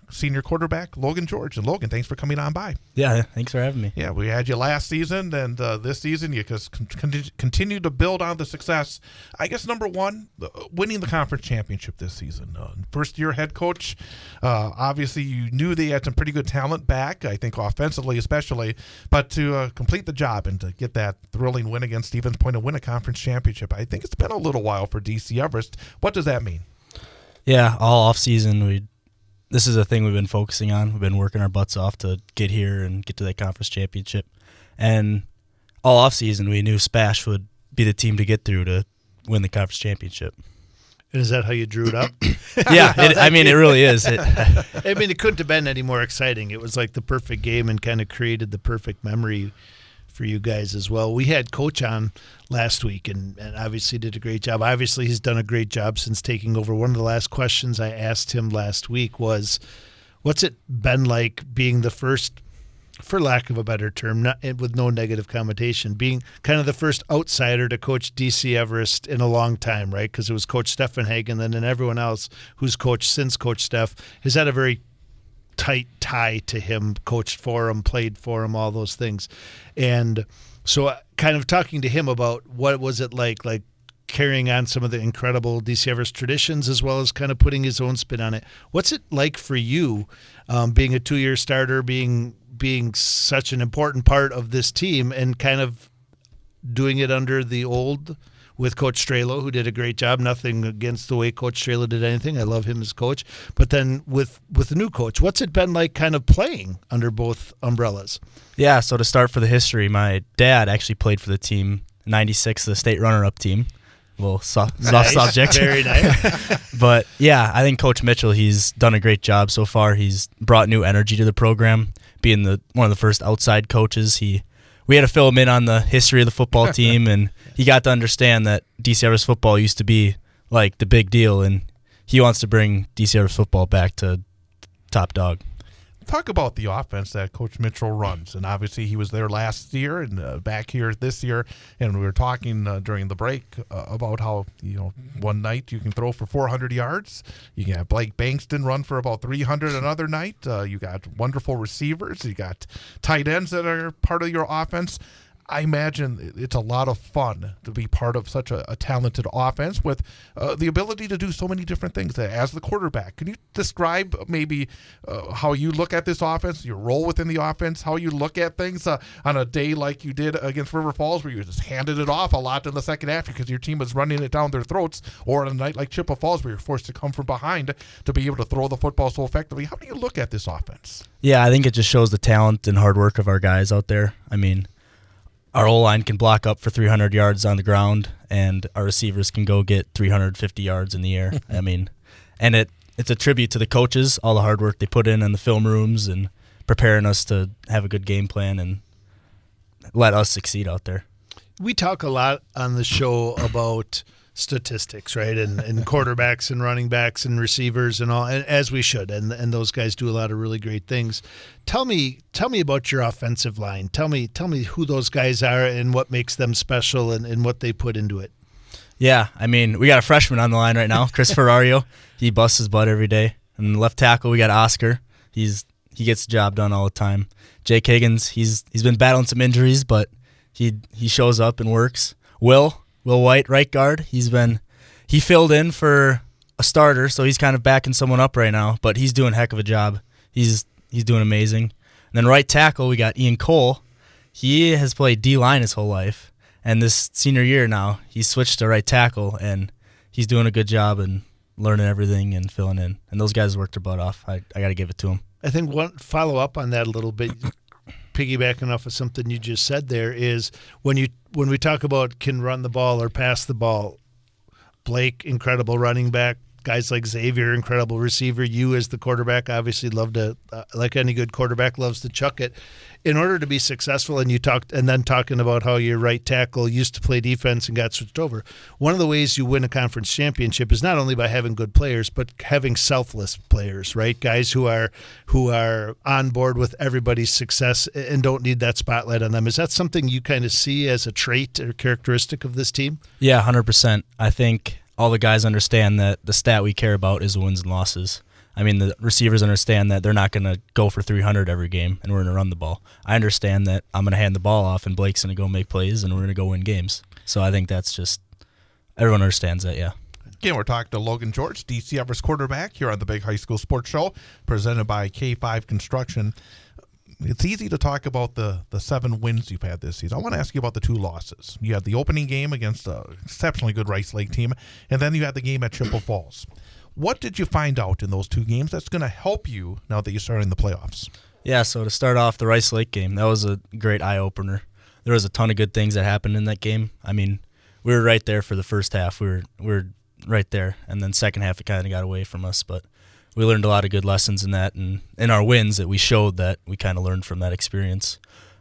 senior quarterback Logan George. And Logan, thanks for coming on by. Yeah, thanks for having me. Yeah, we had you last season, and this season you just continue to build on the success. I guess number one, winning the conference championship this season. First-year head coach. Obviously, you knew they had some pretty good talent back, I think offensively especially, but to complete the job and to get that thrilling win against Stevens Point and win a conference championship, I think it's been a little while for DC Everest. What does that mean? Yeah, all off-season, this is a thing we've been focusing on. We've been working our butts off to get here and get to that conference championship. And all offseason, we knew Spash would be the team to get through to win the conference championship. And is that how you drew it up? Yeah, it really is. It couldn't have been any more exciting. It was like the perfect game and kind of created the perfect memory for you guys as well. We had Coach on last week and obviously did a great job. Obviously, he's done a great job since taking over. One of the last questions I asked him last week was, what's it been like being the first, for lack of a better term, with no negative connotation, being kind of the first outsider to coach DC Everest in a long time, right? Because it was Coach Stefan Hagen, and then everyone else who's coached since Coach Steph has had a very tight tie to him, coached for him, played for him, all those things. And so kind of talking to him about what was it like carrying on some of the incredible DC Everest traditions as well as kind of putting his own spin on it. What's it like for you being a 2-year starter, being such an important part of this team and kind of doing it under the old with Coach Strelo, who did a great job. Nothing against the way Coach Strelo did anything. I love him as coach. But then with the new coach, what's it been like kind of playing under both umbrellas? Yeah, so to start for the history, my dad actually played for the team, 96, the state runner-up team. A little soft subject. Very nice. But, yeah, I think Coach Mitchell, he's done a great job so far. He's brought new energy to the program, being one of the first outside coaches. We had to fill him in on the history of the football team, and he got to understand that DC Everest football used to be like the big deal, and he wants to bring DC Everest football back to top dog. Talk about the offense that Coach Mitchell runs, and obviously he was there last year and back here this year, and we were talking during the break about how, one night you can throw for 400 yards. You can have Blake Bankston run for about 300 another night. You got wonderful receivers. You got tight ends that are part of your offense. I imagine it's a lot of fun to be part of such a talented offense with the ability to do so many different things as the quarterback. Can you describe maybe how you look at this offense, your role within the offense, how you look at things on a day like you did against River Falls where you just handed it off a lot in the second half because your team was running it down their throats, or on a night like Chippewa Falls where you're forced to come from behind to be able to throw the football so effectively? How do you look at this offense? Yeah, I think it just shows the talent and hard work of our guys out there. I mean, our O-line can block up for 300 yards on the ground, and our receivers can go get 350 yards in the air. I mean, and it's a tribute to the coaches, all the hard work they put in the film rooms and preparing us to have a good game plan and let us succeed out there. We talk a lot on the show about statistics, right? And quarterbacks and running backs and receivers and all, and as we should. And those guys do a lot of really great things. Tell me about your offensive line. Tell me who those guys are and what makes them special and what they put into it. Yeah, I mean, we got a freshman on the line right now, Chris Ferrario. He busts his butt every day. And left tackle, we got Oscar. He gets the job done all the time. Jake Higgins, he's been battling some injuries, but he shows up and works. Will White, right guard, he filled in for a starter, so he's kind of backing someone up right now, but he's doing a heck of a job. He's doing amazing. And then right tackle, we got Ian Cole. He has played D-line his whole life, and this senior year now, he's switched to right tackle, and he's doing a good job and learning everything and filling in. And those guys worked their butt off. I got to give it to them. I think one follow-up on that a little bit, piggybacking off of something you just said there, is when we talk about can run the ball or pass the ball, Blake, incredible running back, guys like Xavier, incredible receiver. You as the quarterback obviously love to, like any good quarterback, loves to chuck it. In order to be successful, and then talking about how your right tackle used to play defense and got switched over. One of the ways you win a conference championship is not only by having good players, but having selfless players, right? Guys who are on board with everybody's success and don't need that spotlight on them. Is that something you kind of see as a trait or characteristic of this team? Yeah, 100%. I think all the guys understand that the stat we care about is the wins and losses. I mean, the receivers understand that they're not going to go for 300 every game and we're going to run the ball. I understand that I'm going to hand the ball off and Blake's going to go make plays and we're going to go win games. So I think that's just, everyone understands that, yeah. Again, we're talking to Logan George, DC Everest quarterback, here on the Big High School Sports Show, presented by K5 Construction. It's easy to talk about the 7 wins you've had this season. I want to ask you about the 2 losses. You had the opening game against an exceptionally good Rice Lake team, and then you had the game at Chippewa Falls. What did you find out in those 2 games that's going to help you now that you're starting the playoffs? Yeah, so to start off, the Rice Lake game, that was a great eye-opener. There was a ton of good things that happened in that game. I mean, we were right there for the first half. We were right there, and then second half it kind of got away from us, but we learned a lot of good lessons in that, and in our wins that we showed that we kind of learned from that experience.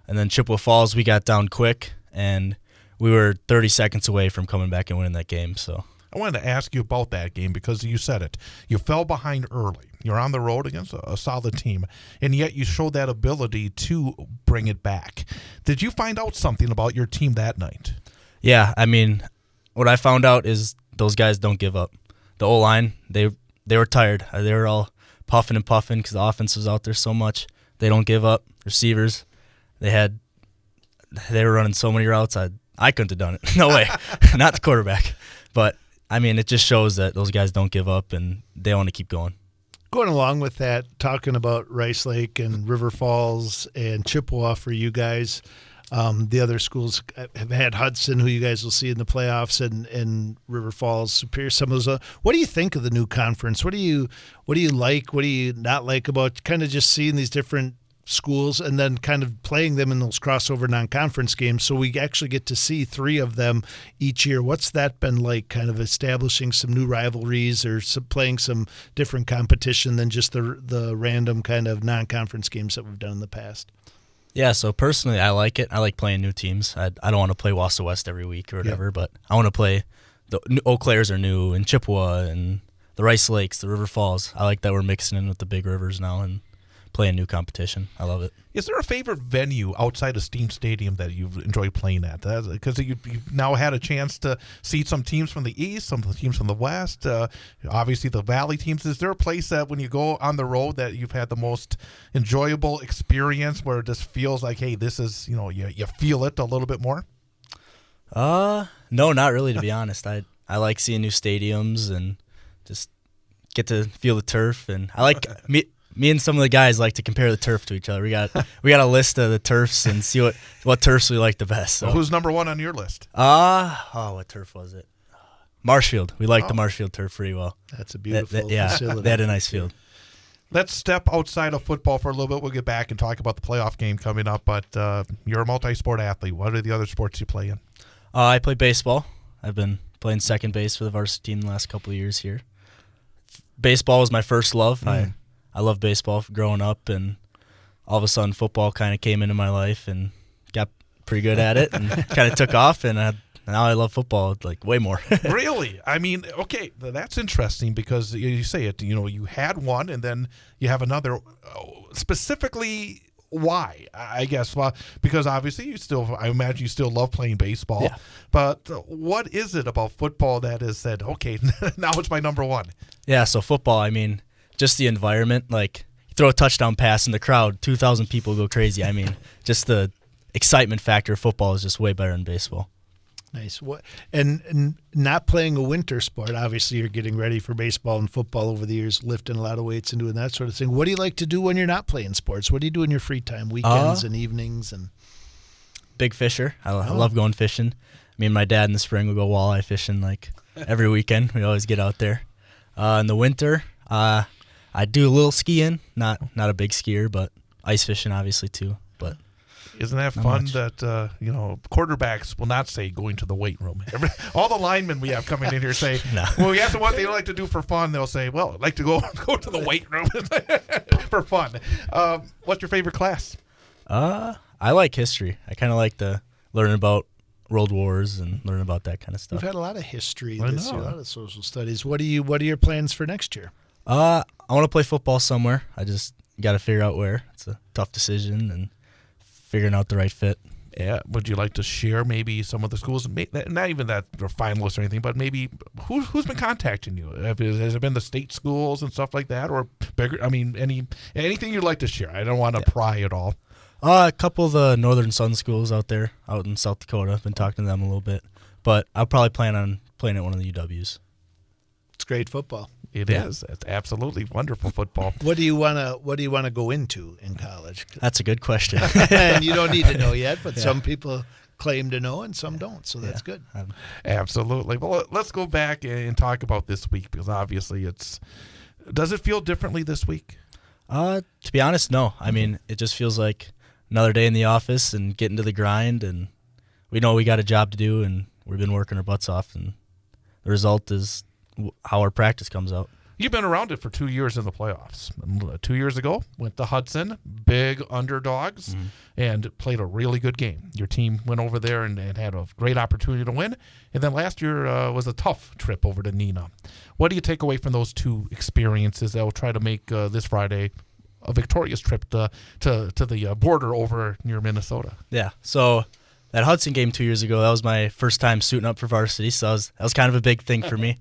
And then Chippewa Falls, we got down quick, and we were 30 seconds away from coming back and winning that game, so... I wanted to ask you about that game because you said it. You fell behind early. You're on the road against a solid team, and yet you showed that ability to bring it back. Did you find out something about your team that night? Yeah, I mean, what I found out is those guys don't give up. The O-line, they were tired. They were all puffing and puffing because the offense was out there so much. They don't give up. Receivers, they were running so many routes. I couldn't have done it. No way. Not the quarterback. But I mean, it just shows that those guys don't give up and they want to keep going. Going along with that, talking about Rice Lake and River Falls and Chippewa for you guys, the other schools have had Hudson, who you guys will see in the playoffs, and River Falls, Superior. Some of those. What do you think of the new conference? What do you like? What do you not like about kind of just seeing these different schools and then kind of playing them in those crossover non-conference games, so we actually get to see 3 of them each year? What's that been like, kind of establishing some new rivalries or playing some different competition than just the random kind of non-conference games that we've done in the past? Yeah, so personally, I like it. I like playing new teams. I don't want to play Wausau West every week or whatever, but I want to play the Eau Claires are new, and Chippewa, and the Rice Lakes, the River Falls. I like that we're mixing in with the big rivers now and playing new competition. I love it. Is there a favorite venue outside of Steam Stadium that you've enjoyed playing at? Because you've now had a chance to see some teams from the East, some teams from the West, obviously the Valley teams. Is there a place that when you go on the road that you've had the most enjoyable experience where it just feels like, hey, this is, you feel it a little bit more? No, not really, to be honest. I like seeing new stadiums and just get to feel the turf. And I like me and some of the guys like to compare the turf to each other. We got a list of the turfs and see what turfs we like the best. So. Well, who's number 1 on your list? What turf was it? Marshfield. We like the Marshfield turf pretty well. That's a beautiful facility. They had a nice field. Let's step outside of football for a little bit. We'll get back and talk about the playoff game coming up, but you're a multi-sport athlete. What are the other sports you play in? I play baseball. I've been playing second base for the varsity team the last couple of years here. Baseball was my first love. I love baseball growing up, and all of a sudden football kind of came into my life and got pretty good at it and kind of took off, and now I love football like way more. Really? I mean, okay, that's interesting because you say it, you had one and then you have another. Specifically, why? I guess because obviously I imagine you still love playing baseball. Yeah. But what is it about football that has said, okay, now it's my number 1? Yeah, so football, I mean, just the environment, like you throw a touchdown pass in the crowd, 2,000 people go crazy. I mean, just the excitement factor of football is just way better than baseball. Nice. And not playing a winter sport, obviously you're getting ready for baseball and football over the years, lifting a lot of weights and doing that sort of thing. What do you like to do when you're not playing sports? What do you do in your free time, weekends and evenings? And big fisher. I love going fishing. Me and my dad in the spring will go walleye fishing like every weekend. We always get out there. In the winter, I do a little skiing, not a big skier, but ice fishing obviously too. But Isn't that Not fun much. that, quarterbacks will not say going to the weight room. All the linemen we have coming in here say, No. well, we ask them what they like to do for fun. They'll say, well, I'd like to go to the weight room for fun. What's your favorite class? I like history. I kind of like to learn about world wars and learn about that kind of stuff. We've had a lot of history I this year, a know. lot of social studies. What are your plans for next year? I want to play football somewhere. I just got to figure out where. It's a tough decision and figuring out the right fit. Yeah. Would you like to share maybe some of the schools? Not even that they're finalists or anything, but maybe who's been contacting you? Has it been the state schools and stuff like that, or bigger? I mean, anything you'd like to share? I don't want to pry at all. A couple of the Northern Sun schools out there, out in South Dakota. I've been talking to them a little bit, but I'll probably plan on playing at one of the UWs. It's great football. It is. It's absolutely wonderful football. What do you want to go into in college? That's a good question. And you don't need to know yet, but some people claim to know and some don't, so that's good. Absolutely. Well, let's go back and talk about this week, because obviously does it feel differently this week? To be honest, no. I mean, it just feels like another day in the office and getting to the grind, and we know we got a job to do, and we've been working our butts off, and the result is how our practice comes out. You've been around it for 2 years in the playoffs. 2 years ago, went to Hudson, big underdogs, and played a really good game. Your team went over there and had a great opportunity to win. And then last year was a tough trip over to Neenah. What do you take away from those two experiences that will try to make this Friday a victorious trip to the border over near Minnesota? Yeah. So that Hudson game 2 years ago, that was my first time suiting up for varsity, so that was kind of a big thing for me.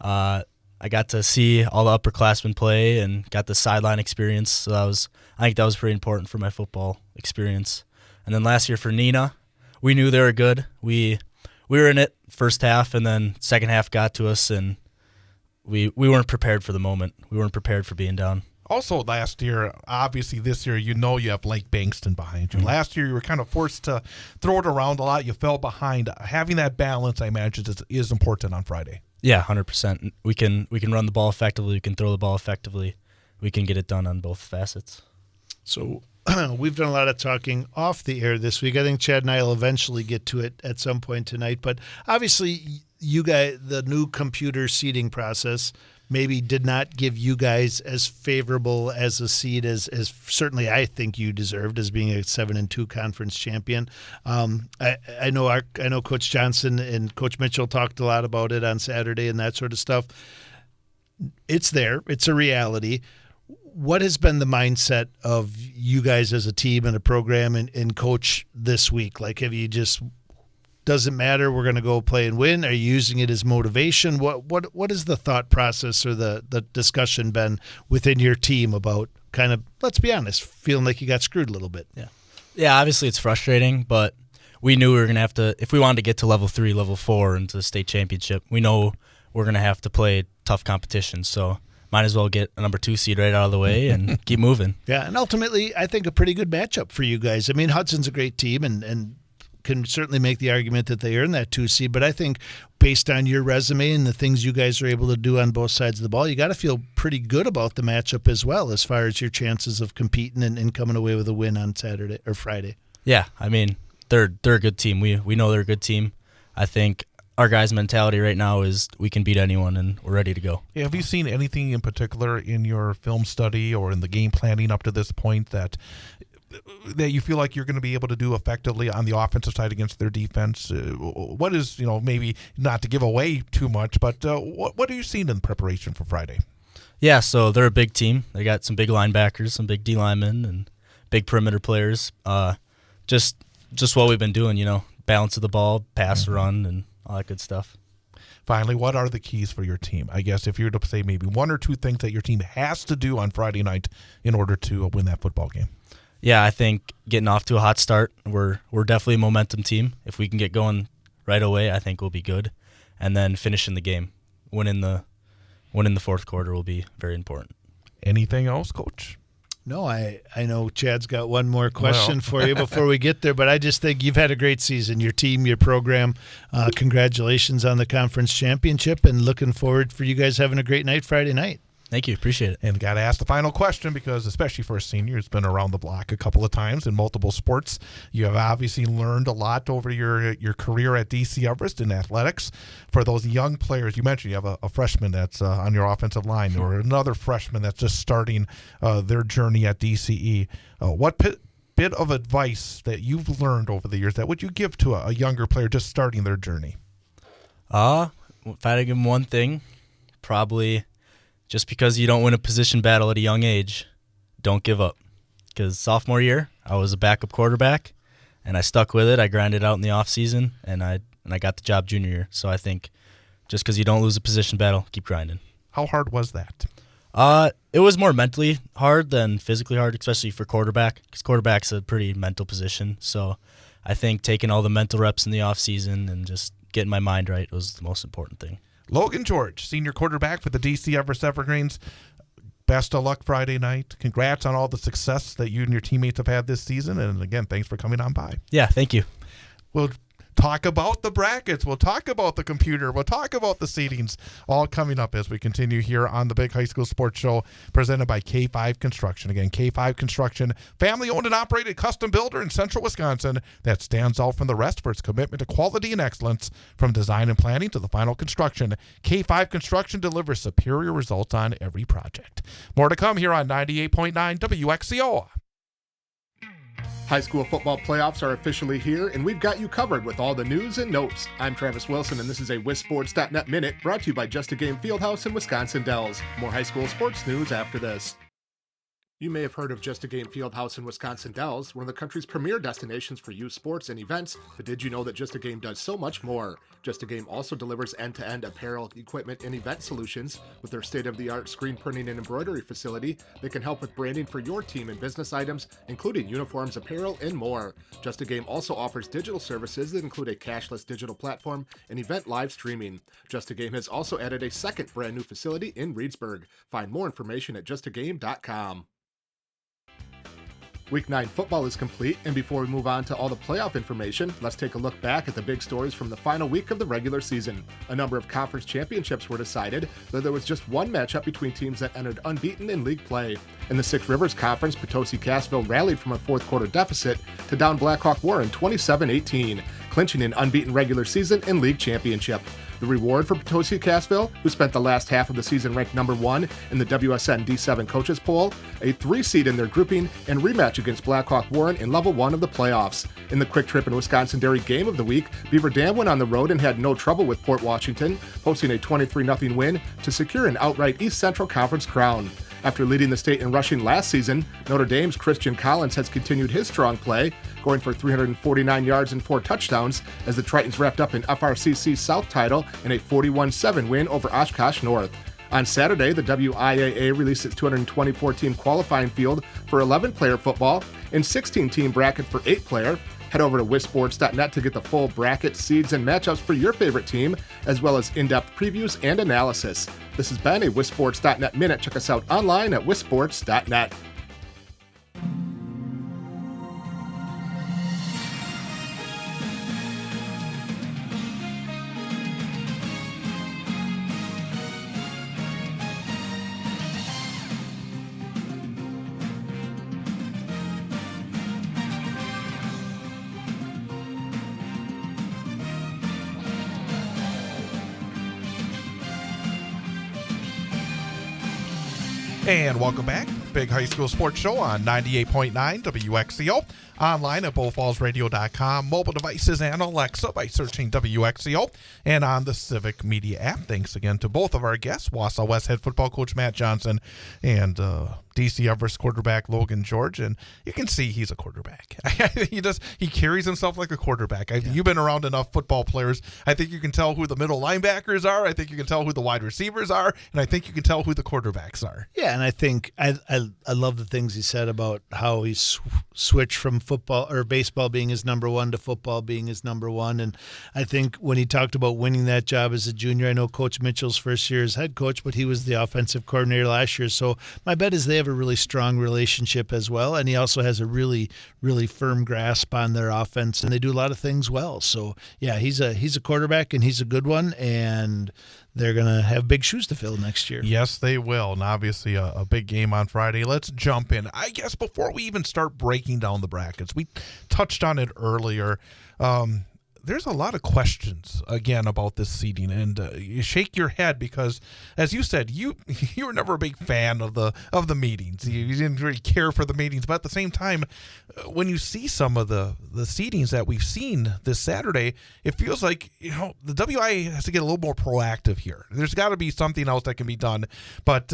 I got to see all the upperclassmen play and got the sideline experience, so I think that was pretty important for my football experience. And then last year for Neenah, we knew they were good. We were in it first half, and then second half got to us, and we weren't prepared for the moment. We weren't prepared for being down. Also last year, obviously this year, you have Lake Bankston behind you. Mm-hmm. Last year, you were kind of forced to throw it around a lot. You fell behind. Having that balance, I imagine, is important on Friday. Yeah, 100%. We can run the ball effectively. We can throw the ball effectively. We can get it done on both facets. So we've done a lot of talking off the air this week. I think Chad and I will eventually get to it at some point tonight. But obviously, you guys, the new computer seeding process maybe did not give you guys as favorable as a seed as certainly I think you deserved as being a 7-2 conference champion. I know Coach Johnson and Coach Mitchell talked a lot about it on Saturday and that sort of stuff. It's there. It's a reality. What has been the mindset of you guys as a team and a program and coach this week? Like, have you just doesn't matter, we're going to go play and win? Are you using it as motivation? What is the thought process or the discussion been within your team about kind of, let's be honest, feeling like you got screwed a little bit? Yeah, obviously it's frustrating, but we knew we were going to have to, if we wanted to get to level 3, level 4 into the state championship, we know we're going to have to play tough competition. So might as well get a number 2 seed right out of the way and keep moving. Yeah, and ultimately, I think a pretty good matchup for you guys. I mean, Hudson's a great team and can certainly make the argument that they earned that 2 seed, but I think based on your resume and the things you guys are able to do on both sides of the ball, you got to feel pretty good about the matchup as well as far as your chances of competing and coming away with a win on Saturday or Friday. Yeah, I mean, they're a good team. We know they're a good team. I think our guys' mentality right now is we can beat anyone and we're ready to go. Yeah, have you seen anything in particular in your film study or in the game planning up to this point that you feel like you're going to be able to do effectively on the offensive side against their defense? What is, maybe not to give away too much, but what are you seeing in preparation for Friday? Yeah, so they're a big team. They got some big linebackers, some big D linemen, and big perimeter players. Just what we've been doing, balance of the ball, pass, run, and all that good stuff. Finally, what are the keys for your team? I guess if you were to say maybe 1 or 2 things that your team has to do on Friday night in order to win that football game. Yeah, I think getting off to a hot start, we're definitely a momentum team. If we can get going right away, I think we'll be good. And then finishing the game, winning the fourth quarter will be very important. Anything else, Coach? No, I know Chad's got one more question for you before we get there, but I just think you've had a great season, your team, your program. Congratulations on the conference championship, and looking forward for you guys having a great night Friday night. Thank you. Appreciate it. And got to ask the final question because, especially for a senior who's been around the block a couple of times in multiple sports, you have obviously learned a lot over your career at DC Everest in athletics. For those young players, you mentioned you have a freshman that's on your offensive line or another freshman that's just starting their journey at DCE. What bit of advice that you've learned over the years that would you give to a younger player just starting their journey? If I had to give him one thing, probably just because you don't win a position battle at a young age, don't give up. Because sophomore year, I was a backup quarterback, and I stuck with it. I grinded out in the off season, and I got the job junior year. So I think just because you don't lose a position battle, keep grinding. How hard was that? It was more mentally hard than physically hard, especially for quarterback, because quarterback's a pretty mental position. So I think taking all the mental reps in the off season and just getting my mind right was the most important thing. Logan George, senior quarterback for the DC Everest Evergreens. Best of luck Friday night. Congrats on all the success that you and your teammates have had this season. And again, thanks for coming on by. Yeah, thank you. We'll talk about the brackets. We'll talk about the computer. We'll talk about the seedings, all coming up as we continue here on the Big High School Sports Show presented by K5 Construction. Again, K5 Construction, family-owned and operated custom builder in central Wisconsin that stands out from the rest for its commitment to quality and excellence. From design and planning to the final construction, K5 Construction delivers superior results on every project. More to come here on 98.9 WXCO. High school football playoffs are officially here, and we've got you covered with all the news and notes. I'm Travis Wilson, and this is a WisSports.net Minute brought to you by Just a Game Fieldhouse in Wisconsin Dells. More high school sports news after this. You may have heard of Just a Game Fieldhouse in Wisconsin Dells, one of the country's premier destinations for youth sports and events, but did you know that Just a Game does so much more? Just a Game also delivers end-to-end apparel, equipment, and event solutions with their state-of-the-art screen printing and embroidery facility that can help with branding for your team and business items, including uniforms, apparel, and more. Just a Game also offers digital services that include a cashless digital platform and event live streaming. Just a Game has also added a second brand new facility in Reedsburg. Find more information at justagame.com. Week 9 football is complete, and before we move on to all the playoff information, let's take a look back at the big stories from the final week of the regular season. A number of conference championships were decided, though there was just one matchup between teams that entered unbeaten in league play. In the Six Rivers Conference, Potosi-Cassville rallied from a fourth quarter deficit to down Blackhawk Warren 27-18, clinching an unbeaten regular season and league championship. The reward for Potosi-Cassville, who spent the last half of the season ranked number 1 in the WSN D7 coaches poll, a 3 seed in their grouping, and rematch against Blackhawk Warren in level 1 of the playoffs. In the Quick Trip and Wisconsin Dairy game of the week, Beaver Dam went on the road and had no trouble with Port Washington, posting a 23-0 win to secure an outright East Central Conference crown. After leading the state in rushing last season, Notre Dame's Christian Collins has continued his strong play, going for 349 yards and 4 touchdowns as the Tritons wrapped up an FRCC South title in a 41-7 win over Oshkosh North. On Saturday, the WIAA released its 224-team qualifying field for 11-player football and 16-team bracket for 8-player. Head over to WisSports.net to get the full bracket, seeds, and matchups for your favorite team, as well as in-depth previews and analysis. This has been a WisSports.net Minute. Check us out online at WisSports.net. And welcome back. Big High School Sports Show on 98.9 WXCO. Online at bullfallsradio.com. Mobile devices and Alexa by searching WXCO. And on the Civic Media app. Thanks again to both of our guests, Wausau West head football coach Matt Johnson and DC Everest quarterback Logan George. And you can see he's a quarterback. He carries himself like a quarterback. You've been around enough football players. I think you can tell who the middle linebackers are. I think you can tell who the wide receivers are. And I think you can tell who the quarterbacks are. Yeah, and I think I love the things he said about how he switched from football or baseball being his number 1 to football being his number 1. And I think when he talked about winning that job as a junior, I know Coach Mitchell's first year as head coach, but he was the offensive coordinator last year. So my bet is they have a really strong relationship as well. And he also has a really, really firm grasp on their offense, and they do a lot of things well. So yeah, he's a quarterback, and he's a good one. And they're going to have big shoes to fill next year. Yes, they will. And obviously a big game on Friday. Let's jump in. I guess before we even start breaking down the brackets, we touched on it earlier. There's a lot of questions, again, about this seeding. And you shake your head because, as you said, you were never a big fan of the meetings. You didn't really care for the meetings. But at the same time, when you see some of the seedings that we've seen this Saturday, it feels like, the WIA has to get a little more proactive here. There's got to be something else that can be done. But,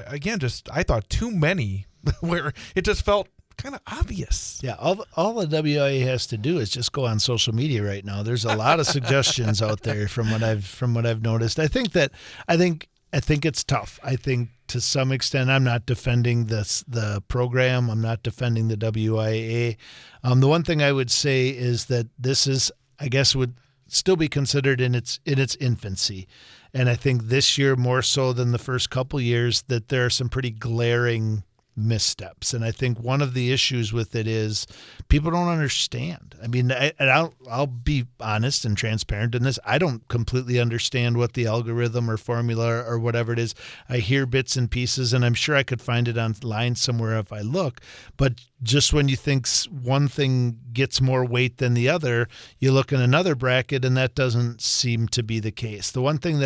again, I thought too many where it just felt kind of obvious. Yeah, all the WIA has to do is just go on social media right now. There's a lot of suggestions out there from what I've noticed. I think it's tough. I think to some extent, I'm not defending the program. I'm not defending the WIA. The one thing I would say is that this is, I guess, would still be considered in its infancy. And I think this year more so than the first couple years that there are some pretty glaring missteps. And I think one of the issues with it is people don't understand. I mean, I'll be honest and transparent in this. I don't completely understand what the algorithm or formula or whatever it is. I hear bits and pieces, and I'm sure I could find it online somewhere if I look. But just when you think one thing gets more weight than the other, you look in another bracket, and that doesn't seem to be the case. The one thing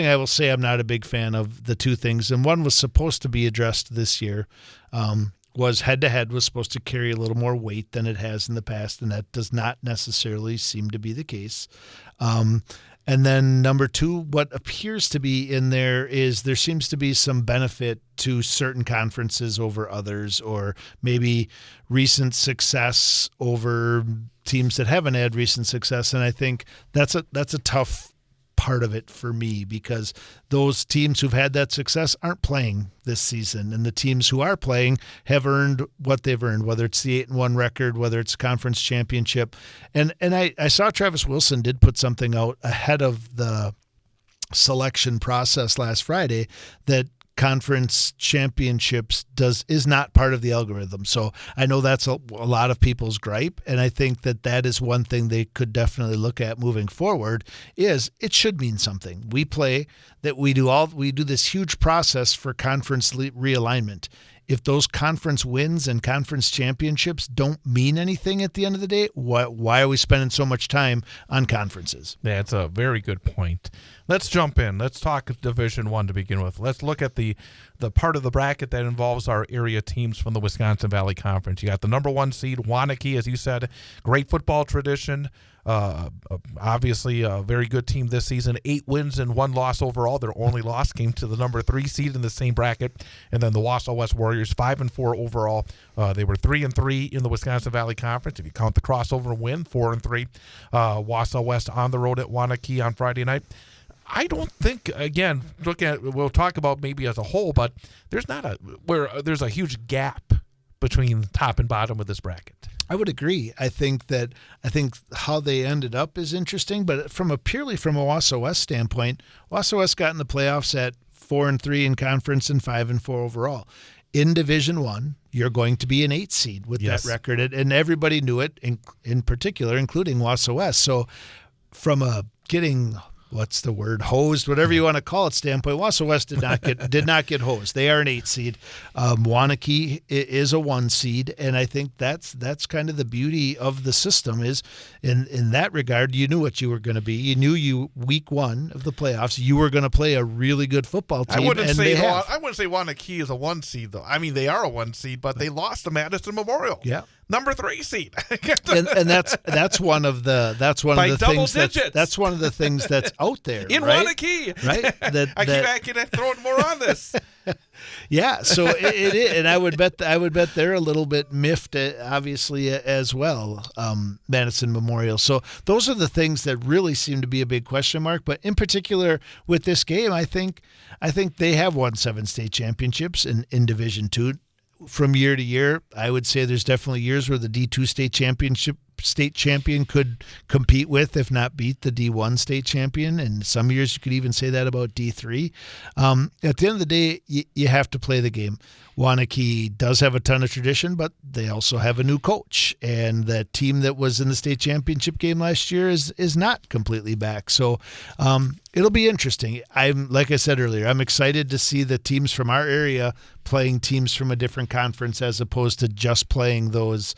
I will say I'm not a big fan of, the two things, and one was supposed to be addressed this year, was head-to-head was supposed to carry a little more weight than it has in the past, and that does not necessarily seem to be the case. And then number two, what appears to be in there is there seems to be some benefit to certain conferences over others, or maybe recent success over teams that haven't had recent success, and I think that's a tough part of it for me, because those teams who've had that success aren't playing this season, and the teams who are playing have earned what they've earned, whether it's the 8-1 record, whether it's conference championship. And I saw Travis Wilson did put something out ahead of the selection process last Friday that conference championships is not part of the algorithm. So I know that's a lot of people's gripe, and I think that is one thing they could definitely look at moving forward. Is it should mean something. We do this huge process for conference realignment. If those conference wins and conference championships don't mean anything at the end of the day, why are we spending so much time on conferences? That's a very good point. Let's jump in. Let's talk Division I to begin with. Let's look at the part of the bracket that involves our area teams from the Wisconsin Valley Conference. You got the number 1 seed, Waunakee, as you said, great football tradition. Obviously a very good team this season, 8 wins and 1 loss overall. Their only loss came to the number 3 seed in the same bracket. And then the Wausau West Warriors, 5-4 overall. They were 3-3 in the Wisconsin Valley Conference. If you count the crossover win, 4-3. Wausau West on the road at Waunakee on Friday night. I don't think, again, we'll talk about maybe as a whole, but there's a huge gap between top and bottom of this bracket. I would agree. I think how they ended up is interesting, but purely from a Wausau West standpoint, Wausau West got in the playoffs at 4-3 in conference and 5-4 overall. In Division I, you're going to be an 8 seed with that record, and everybody knew it, in particular, including Wausau West. So from a getting hosed, whatever you want to call it standpoint, Wausau West did not get hosed. They are an 8 seed. Waunakee is a 1 seed, and I think that's kind of the beauty of the system is in that regard, you knew what you were going to be. You knew week 1 of the playoffs, you were going to play a really good football team. I wouldn't say Waunakee is a 1 seed, though. I mean, they are a 1 seed, but they lost to Madison Memorial. Yeah. Number 3 seed. and that's one of the things that's one of the things that's out there in right? Waunakee. Right? I keep throwing more on this. Yeah, so it is, and I would bet they're a little bit miffed, obviously, as well. Madison Memorial. So those are the things that really seem to be a big question mark. But in particular with this game, I think they have won 7 state championships in Division II. From year to year, I would say there's definitely years where the D2 state champion could compete with, if not beat, the D1 state champion. And some years you could even say that about D3. At the end of the day, you have to play the game. Waunakee does have a ton of tradition, but they also have a new coach. And that team that was in the state championship game last year is not completely back. So It'll be interesting. Like I said earlier, I'm excited to see the teams from our area playing teams from a different conference as opposed to just playing those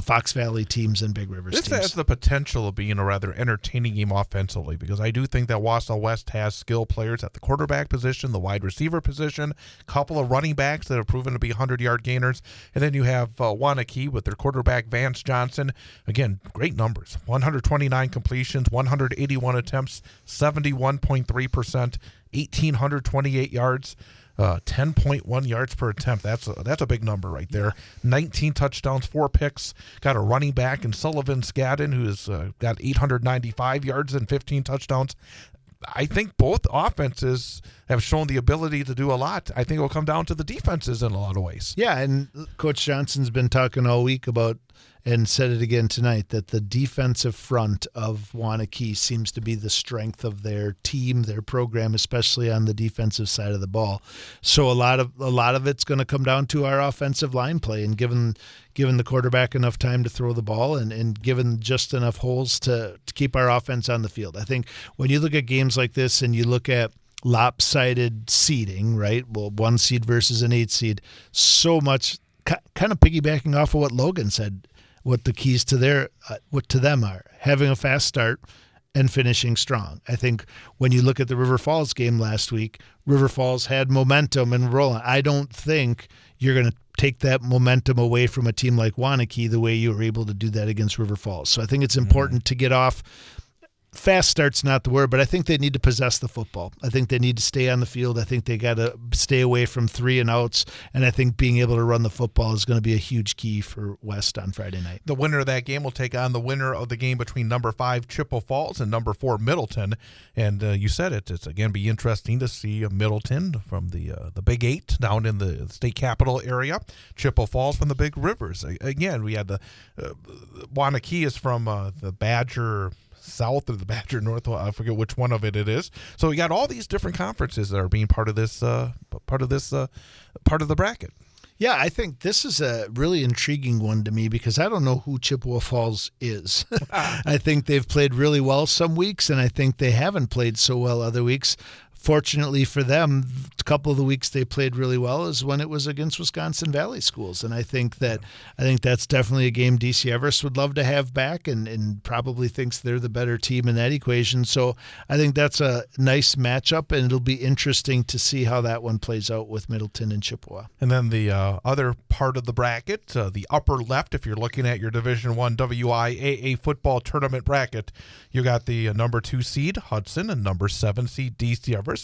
Fox Valley teams and Big Rivers teams. This has the potential of being a rather entertaining game offensively because I do think that Wausau West has skilled players at the quarterback position, the wide receiver position, a couple of running backs that have proven to be 100-yard gainers, and then you have Waunakee with their quarterback Vance Johnson. Again, great numbers, 129 completions, 181 attempts, 71.3%, 1,828 yards. 10.1 yards per attempt. That's a big number right there. 19 touchdowns, 4 picks. Got a running back in Sullivan Scadden who's got 895 yards and 15 touchdowns. I think both offenses have shown the ability to do a lot. I think it will come down to the defenses in a lot of ways. Yeah, and Coach Johnson's been talking all week about, and said it again tonight, that the defensive front of Waunakee seems to be the strength of their team, their program, especially on the defensive side of the ball. So a lot of it's going to come down to our offensive line play and given the quarterback enough time to throw the ball and given just enough holes to keep our offense on the field. I think when you look at games like this and you look at lopsided seeding, right? Well, 1 seed versus an 8 seed, so much kind of piggybacking off of what Logan said. What the keys to them are having a fast start and finishing strong. I think when you look at the River Falls game last week, River Falls had momentum and rolling. I don't think you're going to take that momentum away from a team like Waunakee the way you were able to do that against River Falls. So I think it's important to get off. Fast start's not the word, but I think they need to possess the football. I think they need to stay on the field. I think they got to stay away from 3 and outs, and I think being able to run the football is going to be a huge key for West on Friday night. The winner of that game will take on the winner of the game between number 5 Chippewa Falls and number 4 Middleton. And you said it. It's again be interesting to see Middleton from the Big 8 down in the state capital area. Chippewa Falls from the Big Rivers. Again, we had the Waunakee is from the Badger South or the Badger North. I forget which one of it is. So we got all these different conferences that are being part of the bracket. Yeah, I think this is a really intriguing one to me because I don't know who Chippewa Falls is. I think they've played really well some weeks, and I think they haven't played so well other weeks. Fortunately for them, a couple of the weeks they played really well is when it was against Wisconsin Valley schools, and I think that's definitely a game DC Everest would love to have back, and probably thinks they're the better team in that equation. So I think that's a nice matchup, and it'll be interesting to see how that one plays out with Middleton and Chippewa. And then the other part of the bracket, the upper left, if you're looking at your Division I WIAA football tournament bracket, you got the number 2 seed Hudson and number 7 seed DC Everest.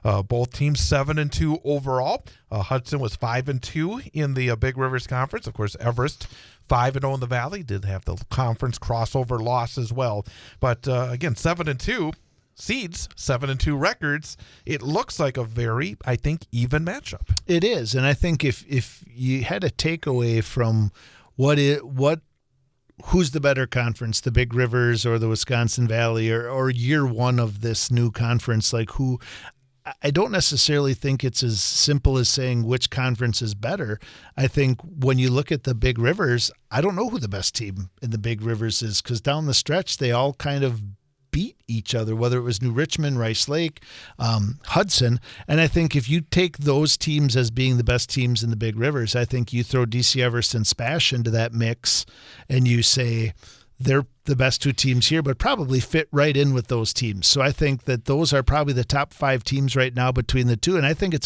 Both teams 7-2 overall. Hudson was 5-2 in the Big Rivers Conference. Of course, Everest 5-0 in the Valley did have the conference crossover loss as well. But again, 7-2 seeds, 7-2 records. It looks like a very, I think, even matchup. It is, and I think if you had a takeaway from who's the better conference, the Big Rivers or the Wisconsin Valley or year one of this new conference, like who, I don't necessarily think it's as simple as saying which conference is better. I think when you look at the Big Rivers, I don't know who the best team in the Big Rivers is because down the stretch, they all kind of beat each other, whether it was New Richmond, Rice Lake, Hudson. And I think if you take those teams as being the best teams in the Big Rivers, I think you throw DC Everest and Spash into that mix and you say they're the best 2 teams here, but probably fit right in with those teams. So I think that those are probably the top 5 teams right now between the 2. And I think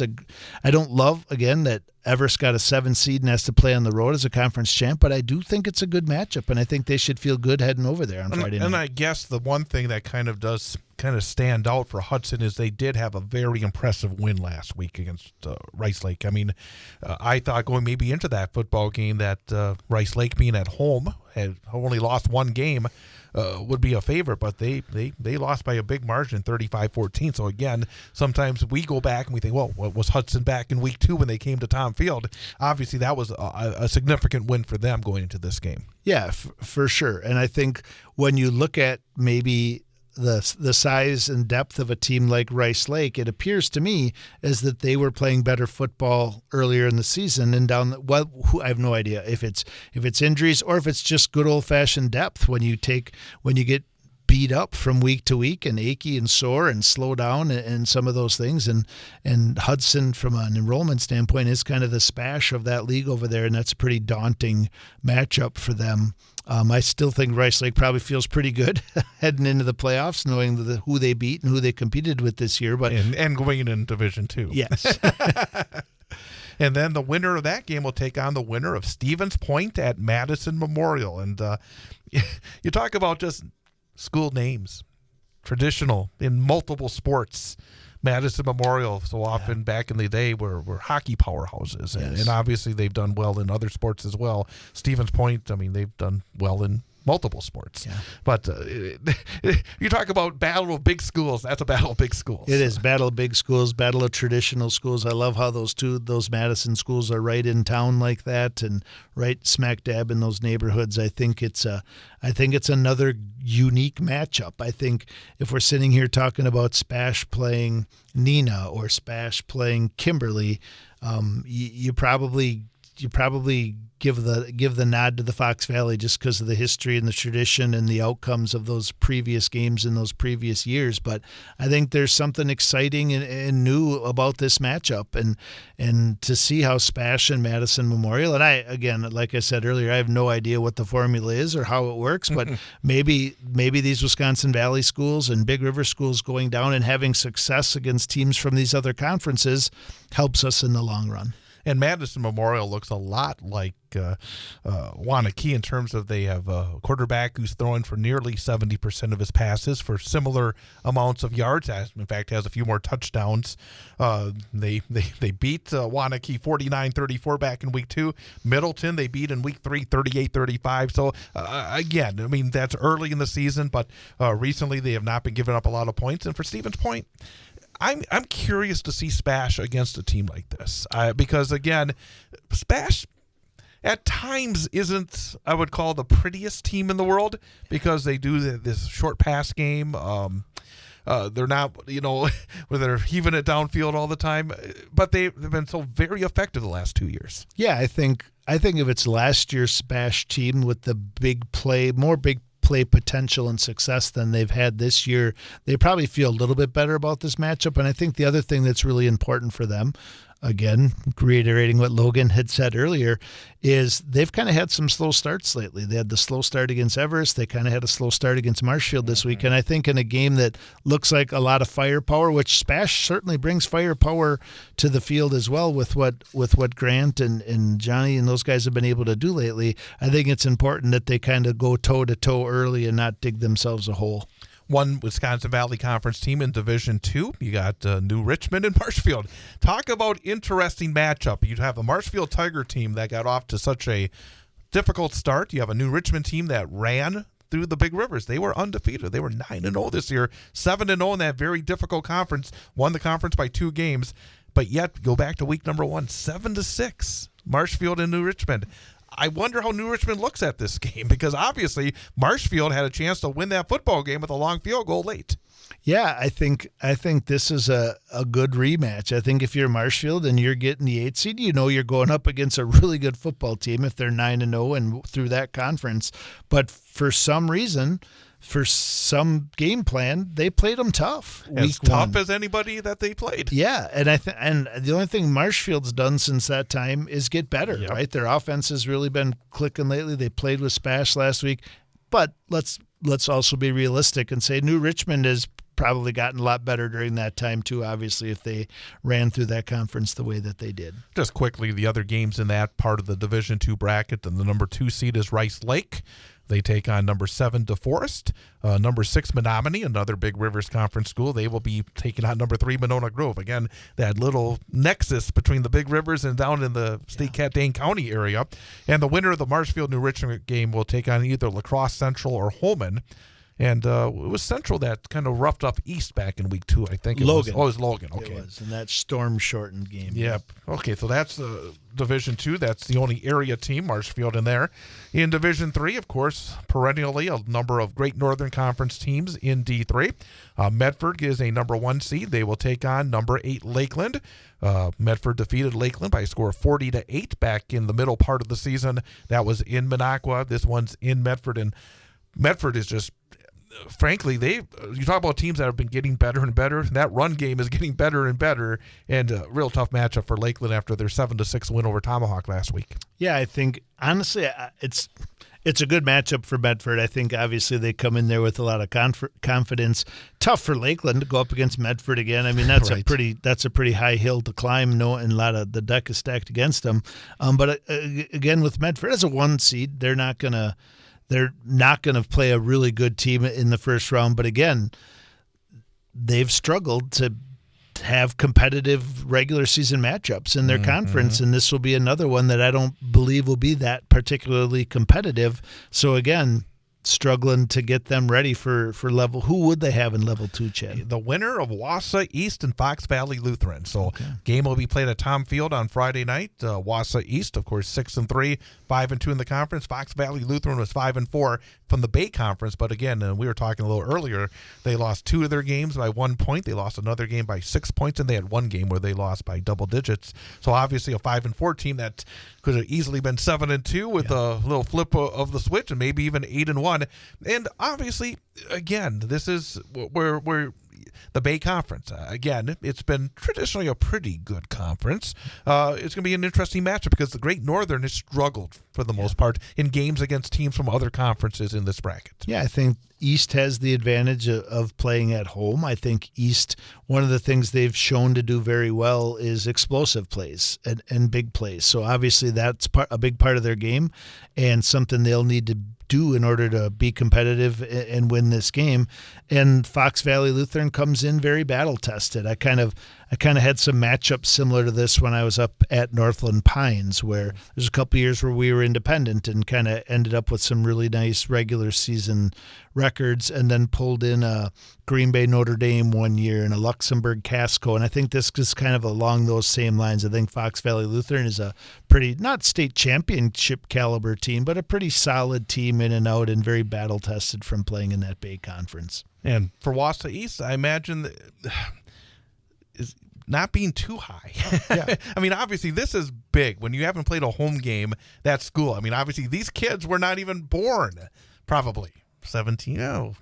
I don't love, again, that Everest got a 7 seed and has to play on the road as a conference champ, but I do think it's a good matchup, and I think they should feel good heading over there on Friday night. And I guess the one thing that kind of stand out for Hudson is they did have a very impressive win last week against Rice Lake. I mean, I thought going maybe into that football game that Rice Lake being at home had only lost 1 game would be a favorite, but they lost by a big margin, 35-14. So again, sometimes we go back and we think, well, what was Hudson back in week 2 when they came to Tom Field? Obviously, that was a significant win for them going into this game. Yeah, for sure. And I think when you look at maybe the size and depth of a team like Rice Lake, it appears to me as that they were playing better football earlier in the season and I have no idea if it's injuries or if it's just good old fashioned depth when you get beat up from week to week and achy and sore and slow down and some of those things. And Hudson, from an enrollment standpoint, is kind of the Spash of that league over there, and that's a pretty daunting matchup for them. I still think Rice Lake probably feels pretty good heading into the playoffs, knowing who they beat and who they competed with this year. But and going in Division II. Yes. And then the winner of that game will take on the winner of Stevens Point at Madison Memorial. And you talk about just school names, traditional in multiple sports. Madison Memorial, so often back in the day, were hockey powerhouses. And obviously they've done well in other sports as well. Stevens Point, I mean, they've done well in multiple sports. Yeah. But you talk about battle of big schools. That's a battle of big schools. It is battle of big schools, battle of traditional schools. I love how those Madison schools are right in town like that and right smack dab in those neighborhoods. I think it's another unique matchup. I think if we're sitting here talking about Spash playing Neenah or Spash playing Kimberly, you probably give the nod to the Fox Valley just because of the history and the tradition and the outcomes of those previous games in those previous years. But I think there's something exciting and new about this matchup, and to see how Spash and Madison Memorial, and again, like I said earlier, I have no idea what the formula is or how it works, but maybe these Wisconsin Valley schools and Big River schools going down and having success against teams from these other conferences helps us in the long run. And Madison Memorial looks a lot like Waunakee in terms of they have a quarterback who's throwing for nearly 70% of his passes for similar amounts of yards. In fact, has a few more touchdowns. They beat Waunakee 49-34 back in week 2. Middleton they beat in week 3 38-35. So again, I mean, that's early in the season, but recently they have not been giving up a lot of points. And for Stevens Point, I'm curious to see Spash against a team like this because, again, Spash at times isn't, I would call, the prettiest team in the world because they do this short pass game. They're not, where they're heaving it downfield all the time, but they've been so very effective the last 2 years. Yeah, I think if it's last year's Spash team with the big play potential and success than they've had this year, they probably feel a little bit better about this matchup. And I think the other thing that's really important for them, again, reiterating what Logan had said earlier, is they've kind of had some slow starts lately. They had the slow start against Everest. They kind of had a slow start against Marshfield this week. And I think in a game that looks like a lot of firepower, which Spash certainly brings firepower to the field as well with what Grant and Johnny and those guys have been able to do lately, I think it's important that they kind of go toe-to-toe early and not dig themselves a hole. One Wisconsin Valley Conference team in Division II. You got New Richmond and Marshfield. Talk about interesting matchup. You'd have a Marshfield Tiger team that got off to such a difficult start. You have a New Richmond team that ran through the Big Rivers. They were undefeated. They were 9-0 this year, 7-0 in that very difficult conference. Won the conference by 2 games, but yet go back to week number 1, 7-6. Marshfield and New Richmond. I wonder how New Richmond looks at this game because obviously Marshfield had a chance to win that football game with a long field goal late. Yeah, I think this is a good rematch. I think if you're Marshfield and you're getting the 8 seed, you're going up against a really good football team if they're 9-0 and through that conference. But for some reason, for some game plan, they played them tough. As tough as anybody that they played. Yeah, and and the only thing Marshfield's done since that time is get better, right? Their offense has really been clicking lately. They played with Spash last week, but let's also be realistic and say New Richmond has probably gotten a lot better during that time too, obviously, if they ran through that conference the way that they did. Just quickly, the other games in that part of the Division II bracket, and the number 2 seed is Rice Lake. They take on number 7 DeForest. Number 6 Menominee, another Big Rivers Conference school. They will be taking on number 3 Monona Grove. Again, that little nexus between the Big Rivers and down in the Dane County area. And the winner of the Marshfield New Richmond game will take on either La Crosse Central or Holman. And it was Central that kind of roughed up East back in week 2, I think. It was Logan. Okay. It was in that storm-shortened game. Yep. Okay, so that's Division 2. That's the only area team, Marshfield, in there. In Division 3, of course, perennially a number of great Northern Conference teams in D3. Medford is a number 1 seed. They will take on number 8 Lakeland. Medford defeated Lakeland by a score of 40-8 back in the middle part of the season. That was in Minocqua. This one's in Medford, and Medford is just frankly, you talk about teams that have been getting better and better. That run game is getting better and better, and a real tough matchup for Lakeland after their 7-6 win over Tomahawk last week. Yeah, I think honestly, it's a good matchup for Medford. I think obviously they come in there with a lot of confidence. Tough for Lakeland to go up against Medford again. I mean, that's Right. a pretty high hill to climb. And a lot of the deck is stacked against them. But again, with Medford as a 1 seed, they're not gonna play a really good team in the first round. But again, they've struggled to have competitive regular season matchups in their conference, and this will be another one that I don't believe will be that particularly competitive. So again, struggling to get them ready for level. Who would they have in level 2, Chad? The winner of Wausau East and Fox Valley Lutheran. So game will be played at Tom Field on Friday night. Wausau East, of course, 6-3, 5-2 in the conference. Fox Valley Lutheran was 5-4 from the Bay Conference. But again, we were talking a little earlier, they lost 2 of their games by 1 point. They lost another game by 6 points, and they had 1 game where they lost by double digits. So obviously a 5-4 team that could have easily been 7-2 with a little flip of the switch, and maybe even 8-1. And obviously, again, this is where the Bay Conference. Again, it's been traditionally a pretty good conference. It's going to be an interesting matchup because the Great Northern has struggled for the most part in games against teams from other conferences in this bracket. Yeah, I think East has the advantage of playing at home. I think East, one of the things they've shown to do very well is explosive plays and big plays. So obviously that's a big part of their game and something they'll need to do in order to be competitive and win this game. And Fox Valley Lutheran comes in very battle tested. I kind of had some matchups similar to this when I was up at Northland Pines, where there's a couple years where we were independent and kind of ended up with some really nice regular season records, and then pulled in a Green Bay Notre Dame one year and a Luxembourg Casco. And I think this is kind of along those same lines. I think Fox Valley Lutheran is a pretty, not state championship caliber team, but a pretty solid team in and out and very battle tested from playing in that Bay Conference. And for Wausau East, I imagine that is not being too high. Yeah. I mean, obviously, this is big. When you haven't played a home game, that's school. I mean, obviously, these kids were not even born, probably. 17,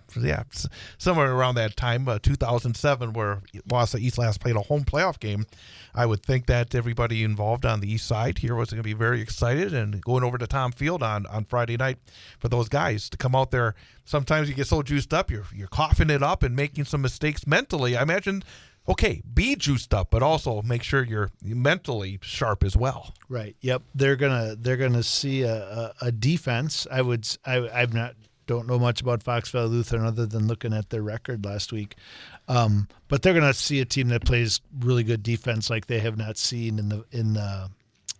somewhere around that time, 2007, where Wausau East last played a home playoff game. I would think that everybody involved on the east side here was going to be very excited, and going over to Tom Field on Friday night for those guys to come out there. Sometimes you get so juiced up, you're coughing it up and making some mistakes mentally. I imagine, okay, be juiced up, but also make sure you're mentally sharp as well. Right. Yep. They're gonna see a defense. Don't know much about Fox Valley Lutheran other than looking at their record last week. But they're going to see a team that plays really good defense like they have not seen in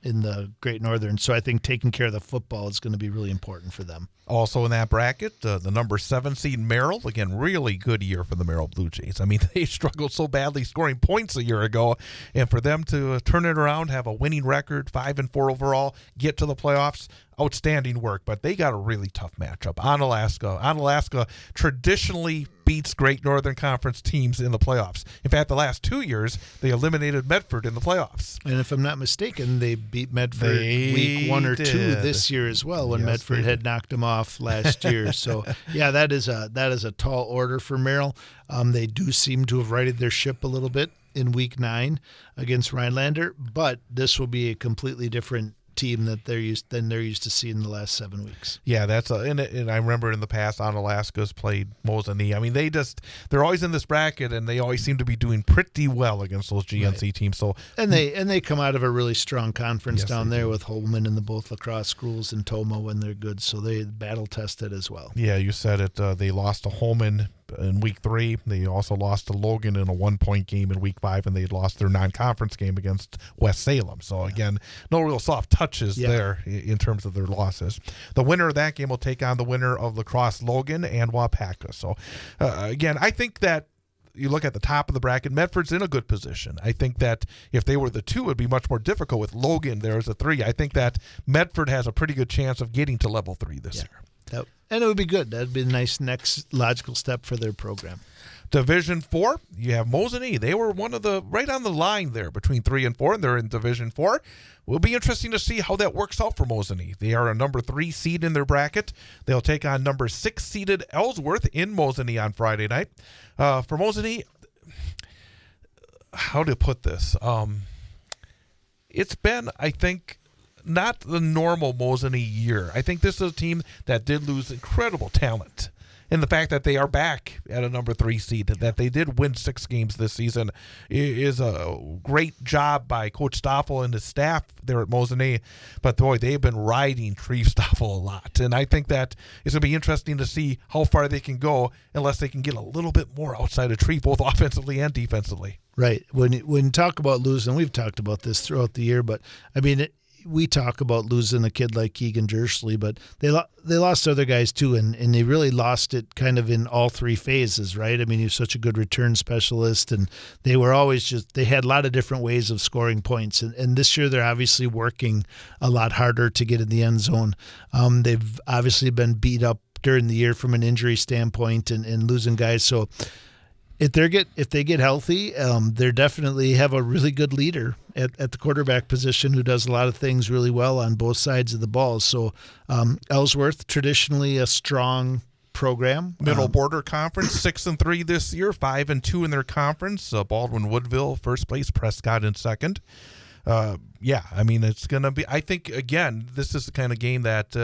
the Great Northern. So I think taking care of the football is going to be really important for them. Also in that bracket, the number 7 seed Merrill. Again, really good year for the Merrill Blue Jays. I mean, they struggled so badly scoring points a year ago, and for them to turn it around, have a winning record, 5-4 overall, get to the playoffs, outstanding work. But they got a really tough matchup. Onalaska traditionally beats Great Northern Conference teams in the playoffs. In fact, the last 2 years, they eliminated Medford in the playoffs. And if I'm not mistaken, they beat Medford week 1 or 2 this year as well, when Medford had knocked them off last year. So yeah, that is a tall order for Merrill. They do seem to have righted their ship a little bit in week 9 against Rhinelander, but this will be a completely different team that they're used to seeing the last 7 weeks. Yeah, that's and I remember in the past Onalaska's played Mosinee. I mean, they're always in this bracket, and they always seem to be doing pretty well against those GNC teams. So and they come out of a really strong conference down there with Holman and the both lacrosse schools and Toma when they're good. So they battle tested as well. Yeah, you said it. They lost to Holman in week 3. They also lost to Logan in a 1-point game in week 5, and they lost their non-conference game against West Salem. So again, no real soft touches there in terms of their losses. The winner of that game will take on the winner of Lacrosse Logan and Wapaka. So again, I think that you look at the top of the bracket, Medford's in a good position. I think that if they were the 2, it would be much more difficult. With Logan there as a 3. I think that Medford has a pretty good chance of getting to level 3 this year. And it would be good. That'd be a nice next logical step for their program. Division 4, you have Mosinee. They were one of the right on the line there between 3 and 4, and they're in Division 4. Will be interesting to see how that works out for Mosinee. They are a number 3 seed in their bracket. They'll take on number 6 seeded Ellsworth in Mosinee on Friday night. For Mosinee, how to put this? It's been, I think, not the normal Mosinee year. I think this is a team that did lose incredible talent. And the fact that they are back at a number 3 seed, that they did win 6 games this season, is a great job by Coach Stoffel and his staff there at Mosinee. But boy, they've been riding Treve Stoffel a lot. And I think that it's going to be interesting to see how far they can go unless they can get a little bit more outside of Treve, both offensively and defensively. Right. When you talk about losing, we've talked about this throughout the year, but I mean, we talk about losing a kid like Keegan Jersley, but they lost other guys too, and they really lost it kind of in all 3 phases, right? I mean, he was such a good return specialist, and they were always they had a lot of different ways of scoring points. And this year they're obviously working a lot harder to get in the end zone. They've obviously been beat up during the year from an injury standpoint and losing guys. So if they get healthy, they definitely have a really good leader at the quarterback position who does a lot of things really well on both sides of the ball. So Ellsworth, traditionally a strong program. Middle Border Conference, 6-3 this year, 5-2 in their conference. Baldwin Woodville first place, Prescott in second. I mean, it's going to be, I think, again, this is the kind of game that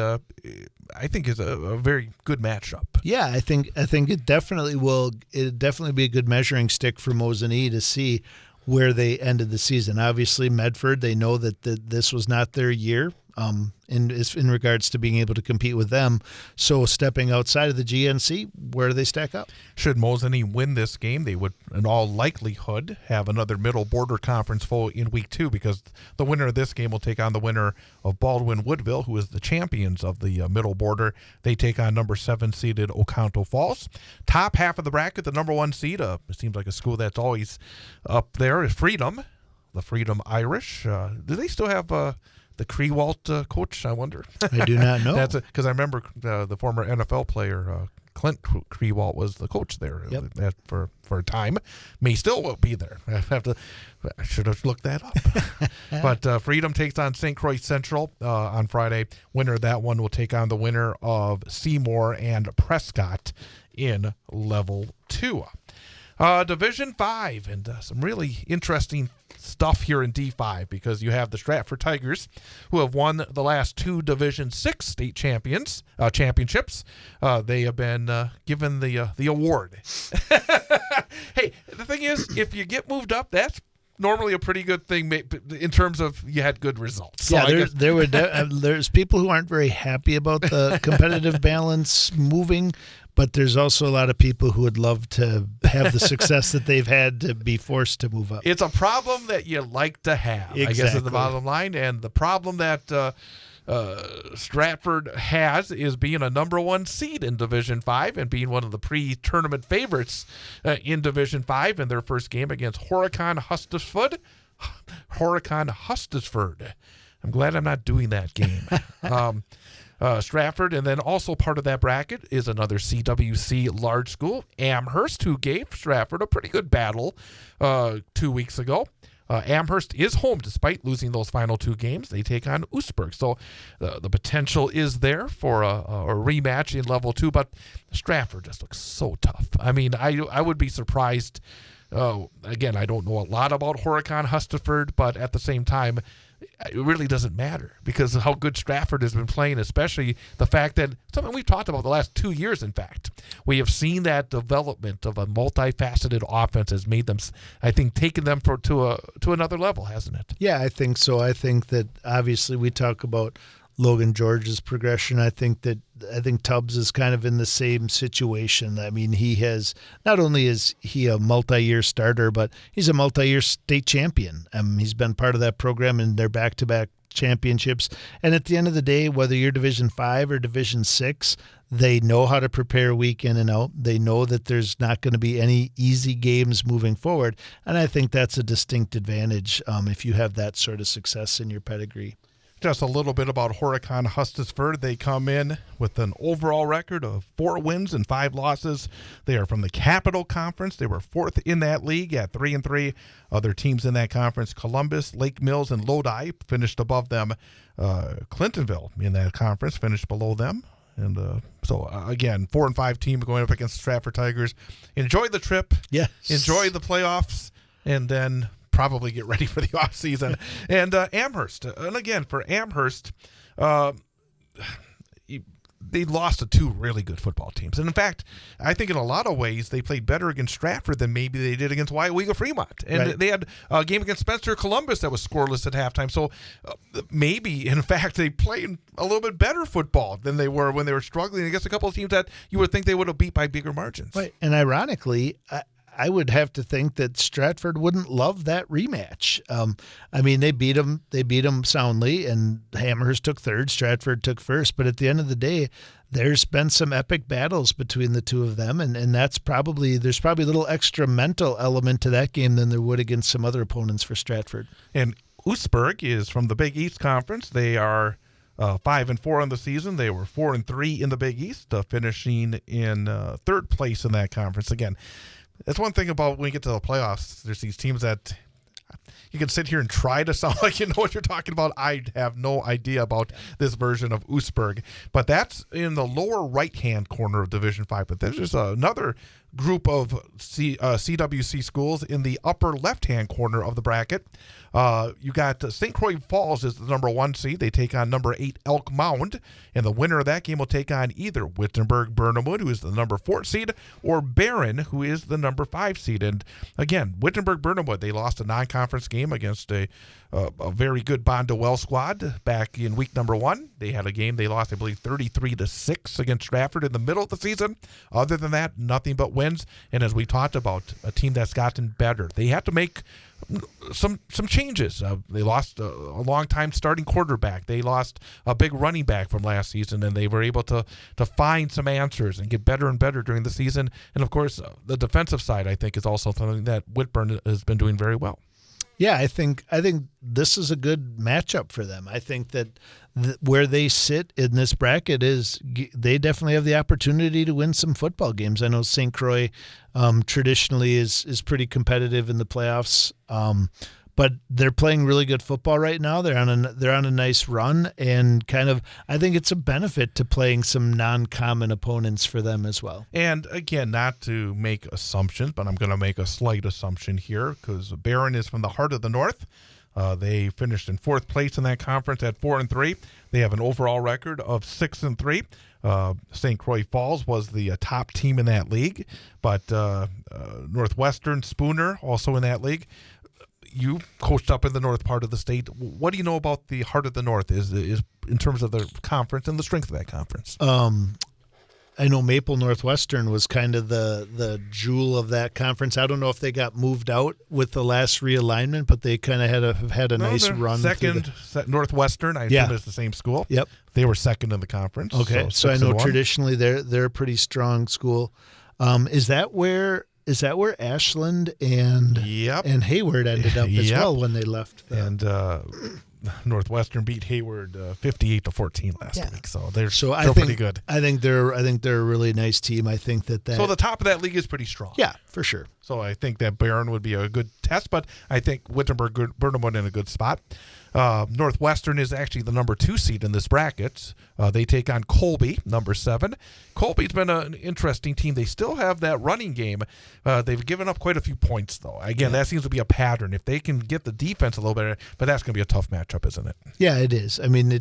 I think is a very good matchup. Yeah, I think it definitely will. It'll definitely be a good measuring stick for Mosinee to see where they ended the season. Obviously, Medford, they know that this was not their year. In regards to being able to compete with them. So stepping outside of the GNC, where do they stack up? Should Mosinee win this game, they would in all likelihood have another Middle Border Conference foe in week 2, because the winner of this game will take on the winner of Baldwin Woodville, who is the champions of the Middle Border. They take on number 7 seeded Oconto Falls. Top half of the bracket, the number 1 seed, it seems like a school that's always up there, is Freedom, the Freedom Irish. Do they still have the Crewalt coach, I wonder? I do not know. That's because I remember the former NFL player Clint Crewalt was the coach there. Yep. for a time. May still be there. I should have looked that up. But Freedom takes on St. Croix Central on Friday. Winner of that one will take on the winner of Seymour and Prescott in Level 2. Division 5, and some really interesting stuff here in D5, because you have the Stratford Tigers, who have won the last 2 Division 6 state championships. They have been given the award. Hey, the thing is, if you get moved up, that's normally a pretty good thing in terms of you had good results. So yeah, there's people who aren't very happy about the competitive balance moving, but there's also a lot of people who would love to have the success that they've had to be forced to move up. It's a problem that you like to have, exactly. I guess is the bottom line. And the problem that Stratford has is being a number 1 seed in Division 5 and being one of the pre-tournament favorites in Division 5 in their first game against Horicon Hustisford. I'm glad I'm not doing that game. Stratford, and then also part of that bracket is another CWC large school, Amherst, who gave Stratford a pretty good battle 2 weeks ago. Amherst is home despite losing those final 2 games. They take on Oostburg. So the potential is there for a rematch in Level 2, but Stratford just looks so tough. I mean, I would be surprised. Again, I don't know a lot about Horicon Hustiford, but at the same time, it really doesn't matter because of how good Stratford has been playing, especially the fact that something we've talked about the last 2 years, in fact. We have seen that development of a multifaceted offense has made them, I think, taken them to another level, hasn't it? Yeah, I think so. I think that obviously we talk about Logan George's progression. I think Tubbs is kind of in the same situation. I mean, he has, not only is he a multi-year starter, but he's a multi-year state champion. He's been part of that program in their back-to-back championships. And at the end of the day, whether you're Division 5 or Division 6, they know how to prepare week in and out. They know that there's not going to be any easy games moving forward. And I think that's a distinct advantage if you have that sort of success in your pedigree. Just a little bit about Horicon Hustisford. They come in with an overall record of 4 wins and 5 losses. They are from the Capital Conference. They were 4th in that league at 3-3. Other teams in that conference, Columbus, Lake Mills, and Lodi, finished above them. Clintonville in that conference finished below them. And again, 4-5 team going up against the Stratford Tigers. Enjoy the trip. Yes. Enjoy the playoffs. And then probably get ready for the offseason. And Amherst. And again, for Amherst, they lost to 2 really good football teams. And in fact, I think in a lot of ways they played better against Stratford than maybe they did against Waunakee Fremont. And right. they had a game against Spencer Columbus that was scoreless at halftime. So maybe, in fact, they played a little bit better football than they were when they were struggling against a couple of teams that you would think they would have beat by bigger margins. Right. And ironically, I would have to think that Stratford wouldn't love that rematch. I mean, they beat them soundly, and Amherst took 3rd, Stratford took 1st. But at the end of the day, there's been some epic battles between the two of them, and there's probably a little extra mental element to that game than there would against some other opponents for Stratford. And Oostburg is from the Big East Conference. They are 5-4 on the season. They were 4-3 in the Big East, finishing in 3rd place in that conference. Again, that's one thing about when you get to the playoffs. There's these teams that you can sit here and try to sound like you know what you're talking about. I have no idea about this version of Oostburg. But that's in the lower right-hand corner of Division 5. But there's just another group of CWC schools in the upper left-hand corner of the bracket. You got St. Croix Falls is the number 1 seed. They take on number 8 Elk Mound, and the winner of that game will take on either Wittenberg-Burnhamwood, who is the number 4 seed, or Barron, who is the number 5 seed. And again, Wittenberg-Burnhamwood, they lost a non-conference game against a very good Bondwell squad back in week number 1. They had a game they lost, I believe, 33-6 against Stratford in the middle of the season. Other than that, nothing but wins. And as we talked about, a team that's gotten better. They have to make some changes. They lost a long-time starting quarterback. They lost a big running back from last season, and they were able to find some answers and get better and better during the season. And, of course, the defensive side, I think, is also something that Whitburn has been doing very well. Yeah, I think this is a good matchup for them. I think that where they sit in this bracket is they definitely have the opportunity to win some football games. I know St. Croix traditionally is pretty competitive in the playoffs, but they're playing really good football right now. They're on a nice run, and I think it's a benefit to playing some non-common opponents for them as well. And again, not to make assumptions, but I'm going to make a slight assumption here because Barron is from the heart of the North. They finished in 4th place in that conference at 4-3. They have an overall record of 6-3. St. Croix Falls was the top team in that league, but Northwestern, Spooner also in that league. You coached up in the north part of the state. What do you know about the heart of the North is in terms of the conference and the strength of that conference? I know Maple Northwestern was kind of the jewel of that conference. I don't know if they got moved out with the last realignment, but they kind of had a nice run. Second, Northwestern, I assume it's the same school. Yep. They were second in the conference. Okay, so I know traditionally they're a pretty strong school. Is that where Ashland and Hayward ended up as well when they left? And Northwestern beat Hayward 58-14 last week, so they're pretty good. I think they're a really nice team. I think that so the top of that league is pretty strong. Yeah, for sure. So I think that Barron would be a good test, but I think Wittenberg-Burnhamwood in a good spot. Northwestern is actually the number 2 seed in this bracket. They take on Colby, number 7. Colby's been an interesting team. They still have that running game. They've given up quite a few points, though. Again, that seems to be a pattern. If they can get the defense a little better, but that's going to be a tough matchup, isn't it? Yeah, it is. I mean,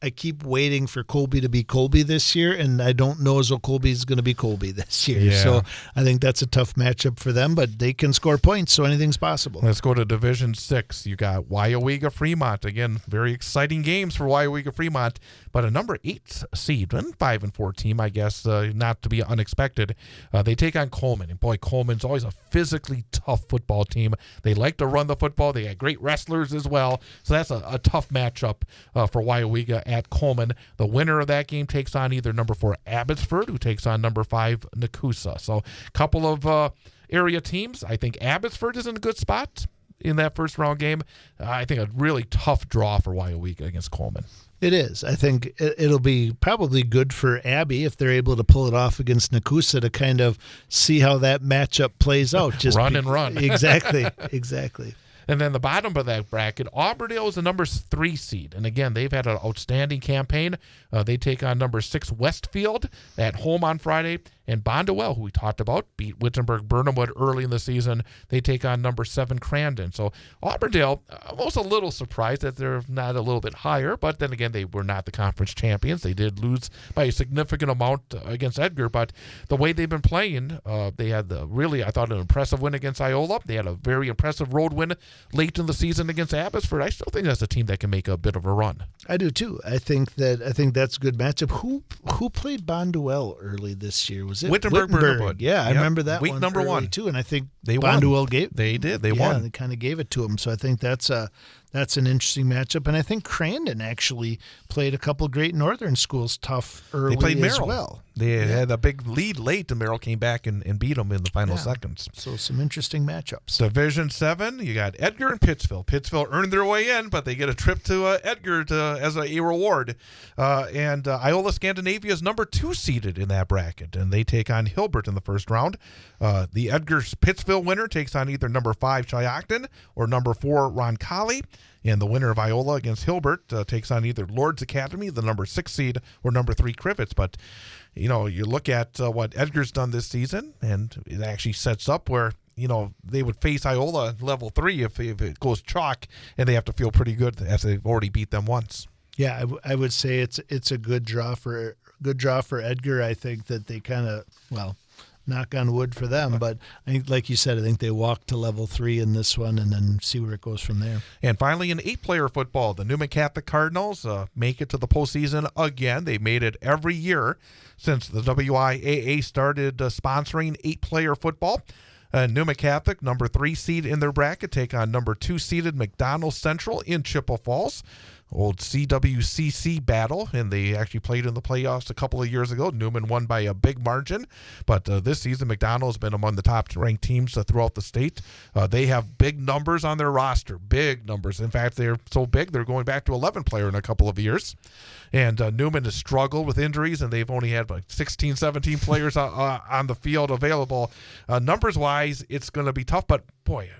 I keep waiting for Colby to be Colby this year, and I don't know as though Colby's going to be Colby this year. Yeah. So I think that's a tough matchup for them, but they can score points, so anything's possible. Let's go to Division 6. You got Waunakee Fremont. Again, very exciting games for Waunakee Fremont, but a number 8 seed, 5-4 team, I guess, not to be unexpected. They take on Coleman, and boy, Coleman's always a physically tough football team. They like to run the football. They got great wrestlers as well, so that's a tough matchup for Waunakee at Coleman. The winner of that game takes on either number 4 Abbotsford, who takes on number 5 Nakusa. So a couple of area teams. I think Abbotsford is in a good spot. in that first round game. I think a really tough draw for Waunakee against Coleman. It is. I think it'll be probably good for Abbey if they're able to pull it off against Nakusa to kind of see how that matchup plays out. Just run and run. Exactly. And then the bottom of that bracket, Auburndale is the number 3 seed. And again, they've had an outstanding campaign. They take on number 6 Westfield at home on Friday. And Bondwell, who we talked about, beat Wittenberg-Burnhamwood early in the season. They take on number 7 Crandon. So Auburndale, almost a little surprised that they're not a little bit higher. But then again, they were not the conference champions. They did lose by a significant amount against Edgar. But the way they've been playing, they had I thought, an impressive win against Iola. They had a very impressive road win late in the season against Abbotsford. I still think that's a team that can make a bit of a run. I do too. I think that's a good matchup. Who played Bondwell early this year? Was it Wittenberg? Yeah, I remember that week one number early 1 too, and I think they Bondwell won. They won. They kind of gave it to them. So I think that's an interesting matchup, and I think Crandon actually played a couple great Northern schools tough early they played as Merrill. well. They had a big lead late, and Merrill came back and beat them in the final seconds. So some interesting matchups. Division 7, you got Edgar and Pittsville. Pittsville earned their way in, but they get a trip to Edgar as a reward. And Iola Scandinavia is number 2 seeded in that bracket, and they take on Hilbert in the first round. The Edgar-Pittsville winner takes on either number 5 Cheyocton or number 4 Roncalli. And the winner of Iola against Hilbert takes on either Lord's Academy, the number 6 seed, or number 3 Crivets. But, you look at what Edgar's done this season, and it actually sets up where, they would face Iola level 3 if it goes chalk, and they have to feel pretty good as they've already beat them once. Yeah, I would say it's a good draw for Edgar. I think that they kind of, knock on wood for them, but I think, like you said, I think they walk to level 3 in this one and then see where it goes from there. And finally, in 8-player football, the Newman Catholic Cardinals make it to the postseason again. They made it every year since the WIAA started sponsoring 8-player football. Newman Catholic, number 3 seed in their bracket, take on number 2 seeded McDonald Central in Chippewa Falls. Old CWCC battle, and they actually played in the playoffs a couple of years ago. Newman won by a big margin, but this season McDonald's been among the top-ranked teams throughout the state. They have big numbers on their roster, big numbers. In fact, they're so big they're going back to 11-player in a couple of years. And Newman has struggled with injuries, and they've only had 16, 17 players on the field available. Numbers-wise, it's going to be tough, but boy,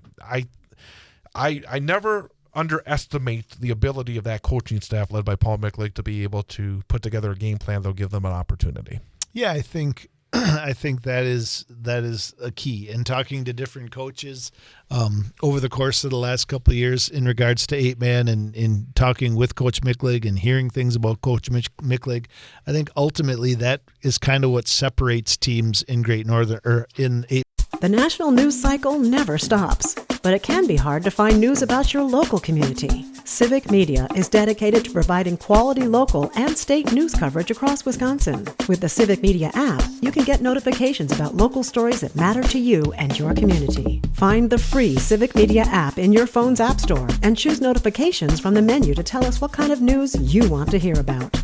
I never underestimate the ability of that coaching staff led by Paul Micklig to be able to put together a game plan that'll give them an opportunity. Yeah, I think that is a key. And talking to different coaches over the course of the last couple of years in regards to 8-man and in talking with Coach Micklig and hearing things about Coach Micklig, I think ultimately that is kind of what separates teams in Great Northern or in 8. The national news cycle never stops, but it can be hard to find news about your local community. Civic Media is dedicated to providing quality local and state news coverage across Wisconsin. With the Civic Media app, you can get notifications about local stories that matter to you and your community. Find the free Civic Media app in your phone's app store and choose notifications from the menu to tell us what kind of news you want to hear about.